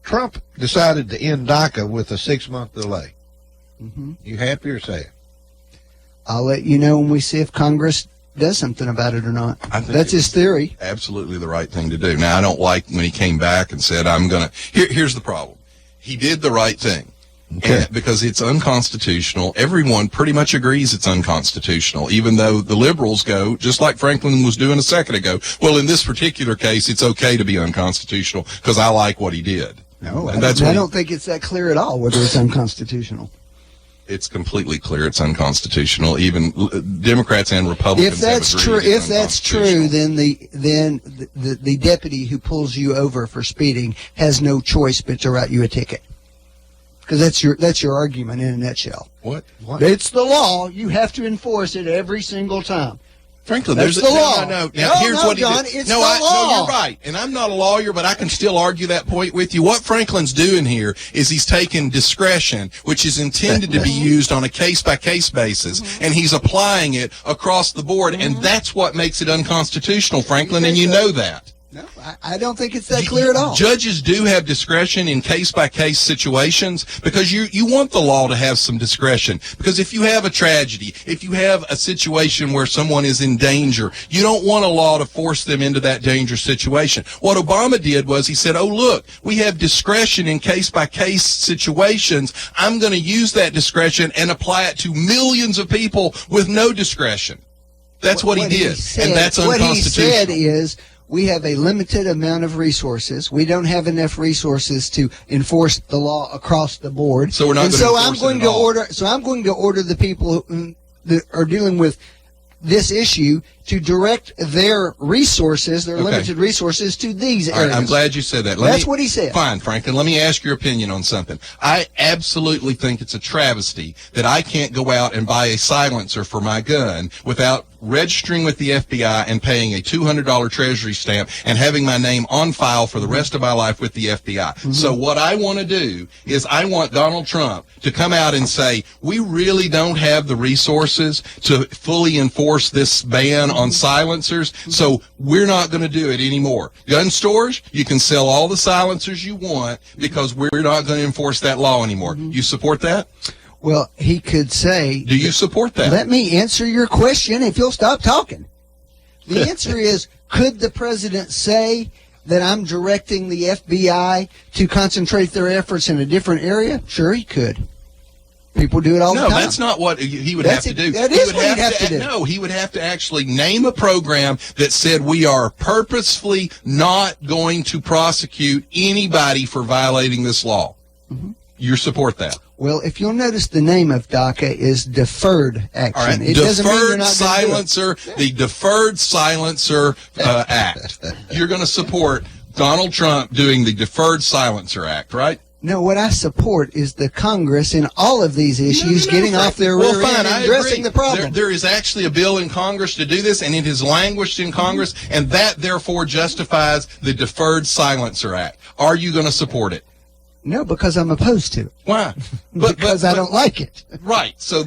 Trump decided to end DACA with a 6-month delay. Mm-hmm. You happy or sad? I'll let you know when we see if Congress does something about it or not. I think That's his theory. Absolutely the right thing to do. Now, I don't like when he came back and said, I'm going to... Here's the problem. He did the right thing. Okay. Because it's unconstitutional. Everyone pretty much agrees it's unconstitutional, even though the liberals go, just like Franklin was doing a second ago, well, in this particular case, it's okay to be unconstitutional because I like what he did. No, And I don't think it's that clear at all whether it's unconstitutional. It's completely clear it's unconstitutional. Even Democrats and Republicans If that's have true, agreed it's if that's true, then the deputy who pulls you over for speeding has no choice but to write you a ticket. Because that's your argument in a nutshell. What? It's the law. You have to enforce it every single time. Franklin, That's there's the law. No. Now, here's what he John, did. it's No, the law. No, you're right. And I'm not a lawyer, but I can still argue that point with you. What Franklin's doing here is he's taking discretion, which is intended to be used on a case-by-case basis, and he's applying it across the board, and that's what makes it unconstitutional, Franklin, and you know that. No, I don't think it's that clear at all. Judges do have discretion in case-by-case situations because you want the law to have some discretion. Because if you have a tragedy, if you have a situation where someone is in danger, you don't want a law to force them into that dangerous situation. What Obama did was he said, oh, look, we have discretion in case-by-case situations. I'm going to use that discretion and apply it to millions of people with no discretion. That's what he did, and that's unconstitutional. What he said is, we have a limited amount of resources. We don't have enough resources to enforce the law across the board. So we're not and going to so enforce I'm it going at to all. order. So I'm going to order the people that are dealing with this issue to direct their resources, their limited resources, to these All right, areas. I'm glad you said that. That's what he said. Fine, Franklin. Let me ask your opinion on something. I absolutely think it's a travesty that I can't go out and buy a silencer for my gun without registering with the FBI and paying a $200 treasury stamp and having my name on file for the rest of my life with the FBI. Mm-hmm. So what I want to do is I want Donald Trump to come out and say, we really don't have the resources to fully enforce this ban on silencers, so we're not going to do it anymore. Gun stores, you can sell all the silencers you want because we're not going to enforce that law anymore. You support that? Well, he could say... Do you support that? Let me answer your question if you'll stop talking. The answer is, could the president say that I'm directing the FBI to concentrate their efforts in a different area? Sure, he could. People do it all the time. No, that's not what he would have to do. That is what he'd have to do. No, he would have to actually name a program that said we are purposefully not going to prosecute anybody for violating this law. Mm-hmm. You support that? Well, if you'll notice, the name of DACA is deferred action. All right, It doesn't mean you're not silencer, the Deferred Silencer Act. You're going to support Donald Trump doing the Deferred Silencer Act, right? No, what I support is the Congress in all of these issues getting off their rear end and addressing the problem. There is actually a bill in Congress to do this, and it has languished in Congress, and that therefore justifies the Deferred Silencer Act. Are you going to support it? No, because I'm opposed to it. Why? Because I don't like it. Right. So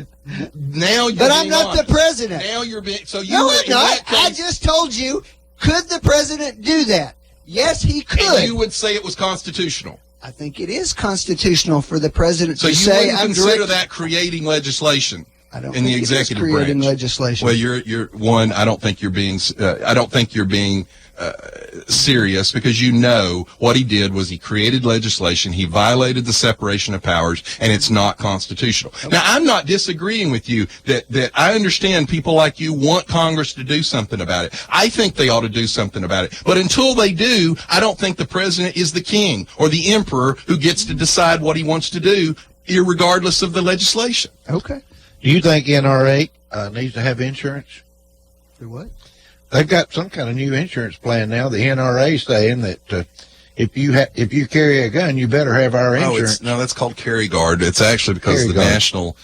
now you're But I'm being not honest. the president. Now you're being so you No, were I'm in not. that case, I just told you, could the president do that? Yes, he could. and you would say it was constitutional. I think it is constitutional for the president So to you say, wouldn't I'm consider direct- that creating legislation I don't in think the it is executive creating branch. legislation. Well, you're one. I don't think you're being. I don't think you're being serious, because you know what he did was he created legislation. He violated the separation of powers, and it's not constitutional. Now, I'm not disagreeing with you that I understand people like you want Congress to do something about it. I think they ought to do something about it. But until they do, I don't think the president is the king or the emperor who gets to decide what he wants to do, irregardless of the legislation. Okay. Do you think NRA needs to have insurance? Do what? They've got some kind of new insurance plan now. The NRA saying that if you carry a gun, you better have our insurance. No, that's called Carry Guard. It's actually because Carry the Guard. National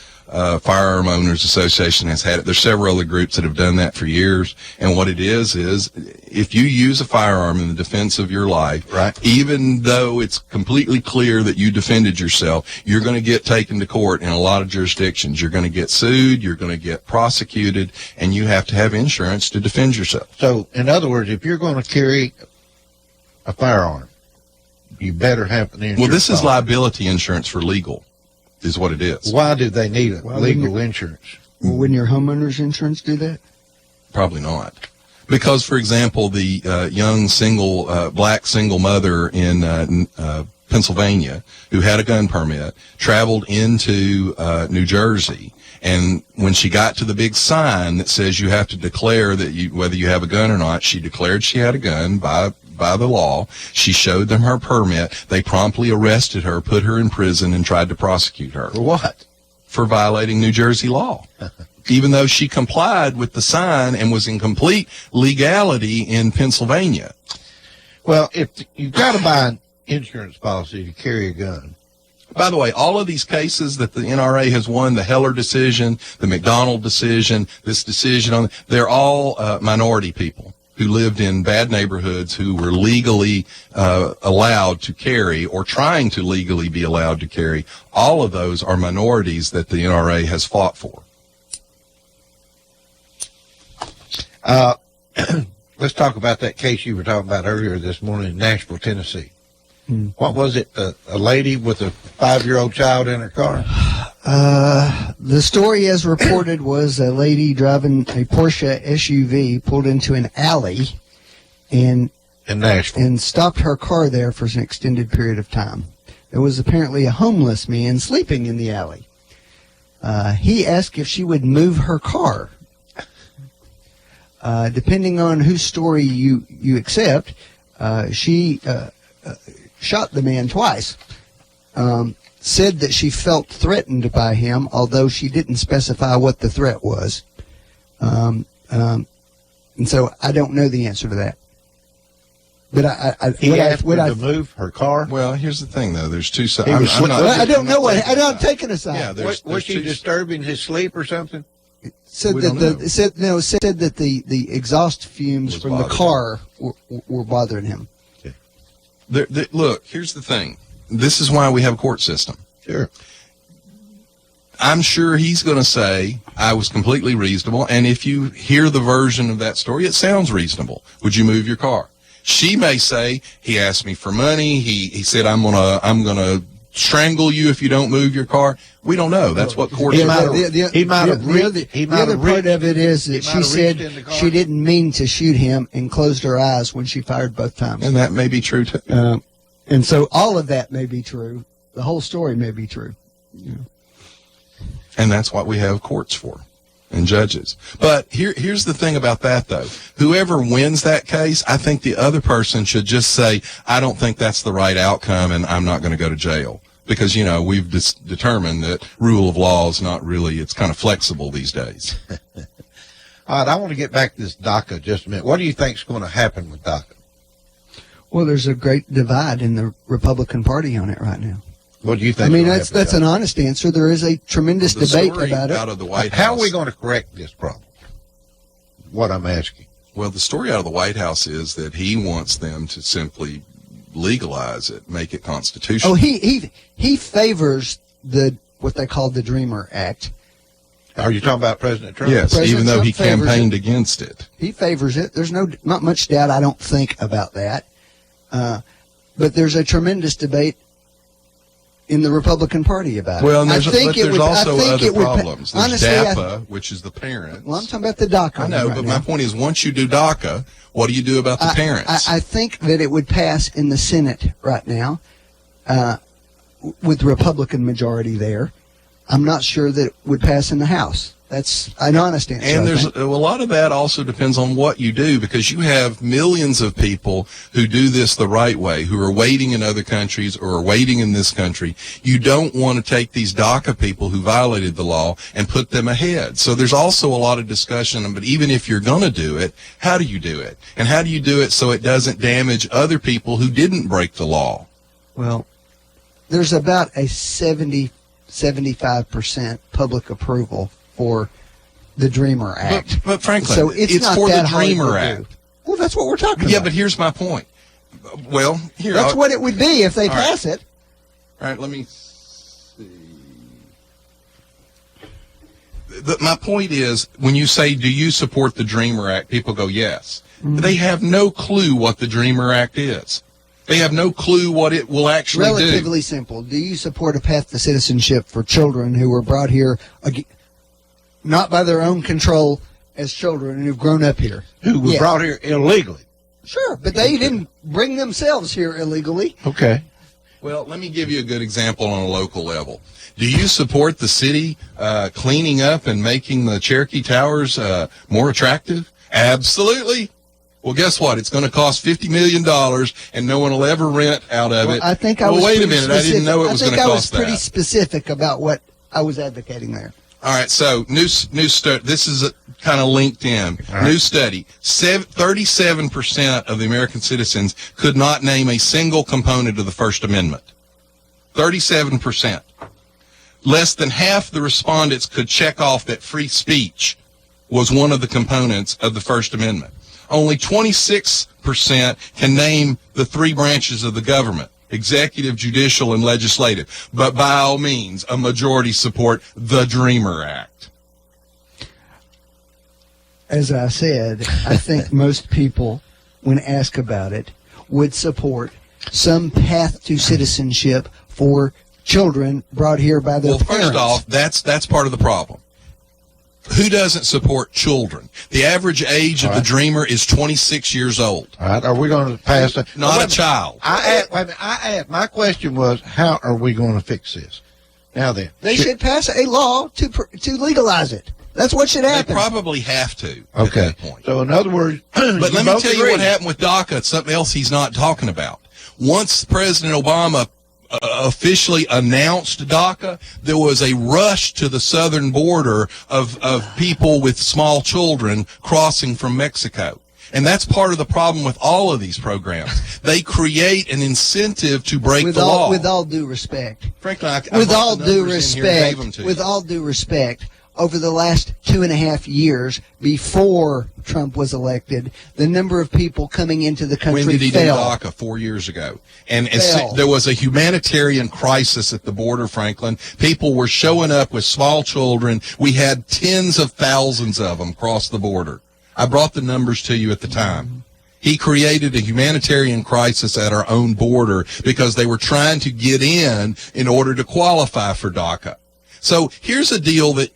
Firearm Owners Association has had it. There's several other groups that have done that for years. And what it is if you use a firearm in the defense of your life, right, even though it's completely clear that you defended yourself, you're going to get taken to court in a lot of jurisdictions. You're going to get sued, you're going to get prosecuted, and you have to have insurance to defend yourself. So, in other words, if you're going to carry a firearm, you better have an insurance. Well, this is policy. liability insurance for legal, is what it is. Why do they need a Why legal wouldn't insurance? Well, wouldn't your homeowner's insurance do that? Probably not. Because, for example, the young black single mother in Pennsylvania who had a gun permit traveled into New Jersey, and when she got to the big sign that says you have to declare that whether you have a gun or not, she declared she had a gun by the law. She showed them her permit. They promptly arrested her, put her in prison, and tried to prosecute her. For what? For violating New Jersey law. Even though she complied with the sign and was in complete legality in Pennsylvania. Well, if you've got to buy an insurance policy to carry a gun. By the way, all of these cases that the NRA has won, the Heller decision, the McDonald decision, this decision they're all minority people who lived in bad neighborhoods, who were legally allowed to carry or trying to legally be allowed to carry. All of those are minorities that the NRA has fought for. Let's talk about that case you were talking about earlier this morning in Nashville, Tennessee. What was it? A lady with a 5-year-old child in her car? The story as reported was a lady driving a Porsche SUV pulled into an alley and in Nashville and stopped her car there for an extended period of time. There was apparently a homeless man sleeping in the alley. He asked if she would move her car. Depending on whose story you accept, she shot the man twice. Said that she felt threatened by him, although she didn't specify what the threat was. And so I don't know the answer to that. But he asked her to move her car? Well, here's the thing, though. There's two sides. I don't know what. I'm not taking a side. Yeah, was she disturbing his sleep or something? Said that the exhaust fumes from the car were bothering him. Look, here's the thing. This is why we have a court system. Sure. I'm sure he's going to say, I was completely reasonable, and if you hear the version of that story, it sounds reasonable. Would you move your car? She may say, he asked me for money, he said, I'm gonna strangle you if you don't move your car. We don't know. That's what courts are for. The other part of it is that she said she didn't mean to shoot him and closed her eyes when she fired both times. And that may be true, too. And so all of that may be true. The whole story may be true. Yeah. And that's what we have courts for and judges. But here's the thing about that, though. Whoever wins that case, I think the other person should just say, I don't think that's the right outcome and I'm not going to go to jail. Because, we've determined that rule of law is not really, it's kind of flexible these days. All right, I want to get back to this DACA just a minute. What do you think is going to happen with DACA? Well, there's a great divide in the Republican Party on it right now. What do you think? I mean, that's an honest answer. There is a tremendous debate about it. Out of the White How House, are we going to correct this problem? What I'm asking. Well, the story out of the White House is that he wants them to simply legalize it, make it constitutional. Oh, he favors what they call the Dreamer Act. Are you talking about President Trump? Yes, President even though Trump he favors campaigned it. against it. He favors it. There's not much doubt, I don't think, about that. But there's a tremendous debate in the Republican Party about it. Well, and there's also other would problems. There's honestly, DAPA, which is the parents. Well, I'm talking about the DACA. I know, right but now. my point is, once you do DACA, what do you do about the parents? I think that it would pass in the Senate right now with the Republican majority there. I'm not sure that it would pass in the House. That's an honest answer. And there's a lot of that also depends on what you do, because you have millions of people who do this the right way, who are waiting in other countries or are waiting in this country. You don't want to take these DACA people who violated the law and put them ahead. So there's also a lot of discussion, but even if you're going to do it, how do you do it? And how do you do it so it doesn't damage other people who didn't break the law? Well, there's about a 75% public approval for the Dreamer Act. But Franklin, so it's not for that the hard to Dreamer do. Act. Well, that's what we're talking about. Yeah, but here's my point. Well, here that's what it would be if they All right. pass it. All right, let me see. My point is, when you say, do you support the Dreamer Act, people go, yes. They have no clue what the Dreamer Act is. They have no clue what it will actually do. Relatively simple. Do you support a path to citizenship for children who were brought here not by their own control as children and who've grown up here? Who were brought here illegally? Sure, but they didn't bring themselves here illegally. Okay. Well, let me give you a good example on a local level. Do you support the city cleaning up and making the Cherokee Towers more attractive? Absolutely. Well, guess what? It's going to cost $50 million, and no one will ever rent out of it. I think I was wait a pretty minute. specific. I didn't know it was going to cost I was pretty that. specific about what I was advocating there. All right, so new study. This is kind of linked in. Right. New study: 37% of the American citizens could not name a single component of the First Amendment. 37%. Less than half the respondents could check off that free speech was one of the components of the First Amendment. Only 26% can name the three branches of the government: executive, judicial, and legislative. But by all means, a majority support the Dreamer Act. As I said, I think most people, when asked about it, would support some path to citizenship for children brought here by their parents. First off, that's part of the problem. Who doesn't support children? The average age of the Dreamer is 26 years old. All right. Are we going to pass that? Not a child. My question was, how are we going to fix this? Now then. They should pass a law to legalize it. That's what should happen. They probably have to. Okay. At that point. So in other words, but let me tell you what happened with DACA. It's something else he's not talking about. Once President Obama officially announced DACA, there was a rush to the southern border of people with small children crossing from Mexico. And that's part of the problem with all of these programs. They create an incentive to break the law. With all due respect. Frankly, I with brought all the due numbers in here and respect, gave them to you. with all due respect, over the last 2.5 years before Trump was elected, the number of people coming into the country When did he fell. do DACA? 4 years ago. And Fell. there was a humanitarian crisis at the border, Franklin. People were showing up with small children. We had tens of thousands of them cross the border. I brought the numbers to you at the time. He created a humanitarian crisis at our own border because they were trying to get in order to qualify for DACA. So here's a deal that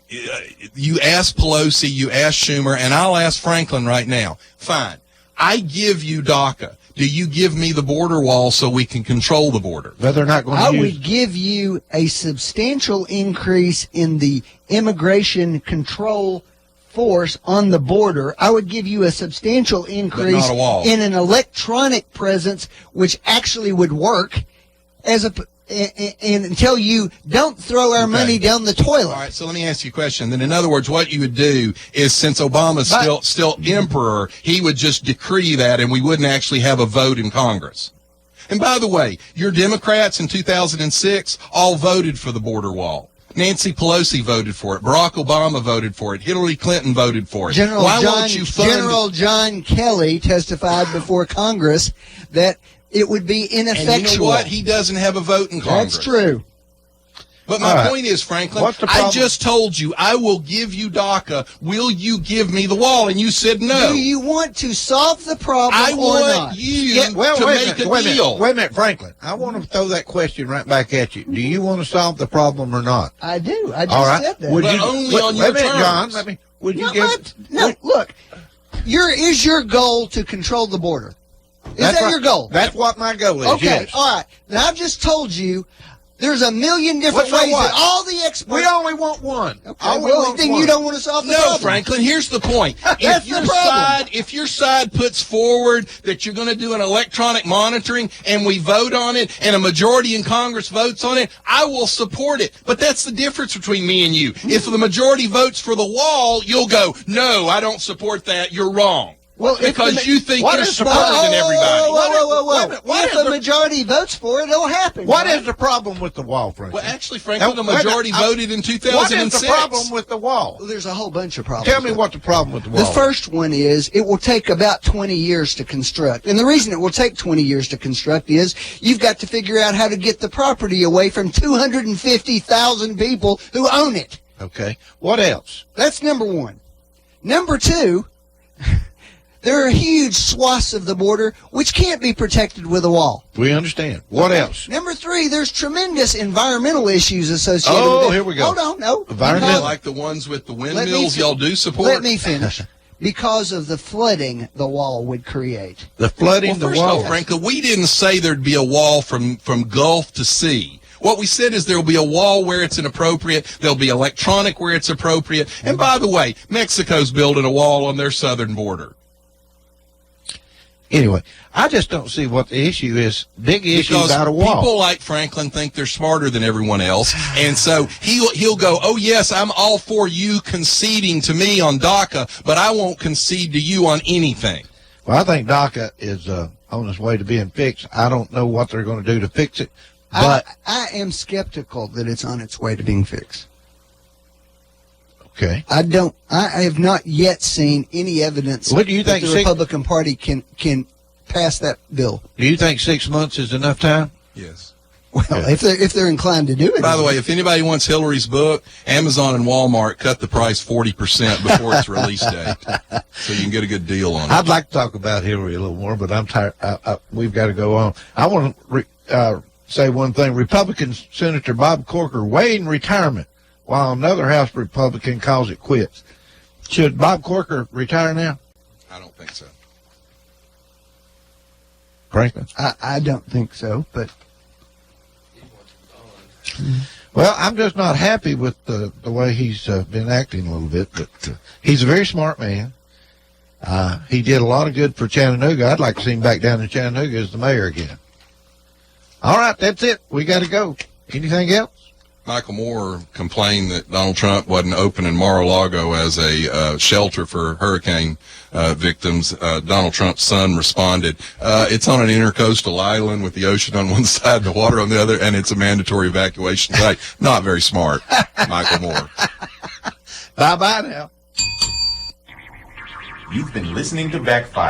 you ask Pelosi, you ask Schumer, and I'll ask Franklin right now. Fine. I give you DACA. Do you give me the border wall so we can control the border? But they're not going to I use would give you a substantial increase in the immigration control force on the border. I would give you a substantial increase not a wall. in an electronic presence, which actually would work and until you don't throw our money down the toilet. All right, so let me ask you a question. Then, in other words, what you would do is, since Obama's still emperor, he would just decree that, and we wouldn't actually have a vote in Congress. And by the way, your Democrats in 2006 all voted for the border wall. Nancy Pelosi voted for it. Barack Obama voted for it. Hillary Clinton voted for it. Why won't you fund General John Kelly testified before Congress that it would be ineffectual. And you know what? He doesn't have a vote in Congress. That's true. But my point is, Franklin, What's the I problem? just told you, I will give you DACA. Will you give me the wall? And you said no. Do you want to solve the problem I or want not? you to make a deal. Wait a minute, Franklin. I want to throw that question right back at you. Do you want to solve the problem or not? I do. I just All right. said that. Would But you, only on your wait a minute, John. terms. Would you No, give? no, look. Is your goal to control the border? Is That's that right. your goal? That's what my goal is. Okay, Yes. all right. Now, I've just told you there's a million different Well, so ways what? that all the experts... We only want one. Okay, All we well, want then one. you don't want to solve the No, problem. Franklin, here's the point. That's the problem. If your side puts forward that you're going to do an electronic monitoring and we vote on it and a majority in Congress votes on it, I will support it. But that's the difference between me and you. If the majority votes for the wall, you'll go, no, I don't support that. You're wrong. Well, because you think what you're is the smarter problem? than everybody. Whoa. If the majority votes for it, it'll happen. What right? is the problem with the wall, Franklin? Well, actually, Franklin, the Wait a minute. majority voted in 2006. What is the problem with the wall? Well, there's a whole bunch of problems. Tell me what the problem with the wall The first one is it will take about 20 years to construct. And the reason it will take 20 years to construct is you've got to figure out how to get the property away from 250,000 people who own it. Okay. What else? That's number one. Number two, there are huge swaths of the border which can't be protected with a wall. We understand. What else? Number three, there's tremendous environmental issues associated with it. Oh, here we go. Hold on, no. Environmental. Like the ones with the Let me windmills fin- y'all do support? Let me finish. Because of the flooding the wall would create. The flooding, Well, the first wall. off, Franklin, we didn't say there'd be a wall from Gulf to sea. What we said is there'll be a wall where it's inappropriate. There'll be electronic where it's appropriate. And by the way, Mexico's building a wall on their southern border. Anyway, I just don't see what the issue is. Big issue Because about a wall. people like Franklin think they're smarter than everyone else, and so he'll go, oh yes, I'm all for you conceding to me on DACA, but I won't concede to you on anything. Well, I think DACA is on its way to being fixed. I don't know what they're going to do to fix it, but I am skeptical that it's on its way to being fixed. okay. I have not yet seen any evidence What do you that think, the Republican Party can pass that bill. Do you think 6 months is enough time? Yes. Well, if they're inclined to do it. By the way, if anybody wants Hillary's book, Amazon and Walmart cut the price 40% before its release date, so you can get a good deal on it. I'd like to talk about Hillary a little more, but I'm tired. We've got to go on. I want to say one thing. Republican Senator Bob Corker weighing retirement, while another House Republican calls it quits. Should Bob Corker retire now? I don't think so. Franklin? I don't think so, but... Well, I'm just not happy with the way he's been acting a little bit, but he's a very smart man. He did a lot of good for Chattanooga. I'd like to see him back down in Chattanooga as the mayor again. All right, that's it. We got to go. Anything else? Michael Moore complained that Donald Trump wasn't opening Mar-a-Lago as a shelter for hurricane victims. Donald Trump's son responded, it's on an intercoastal island with the ocean on one side and the water on the other, and it's a mandatory evacuation site. Not very smart, Michael Moore. Bye-bye now. You've been listening to Backfire.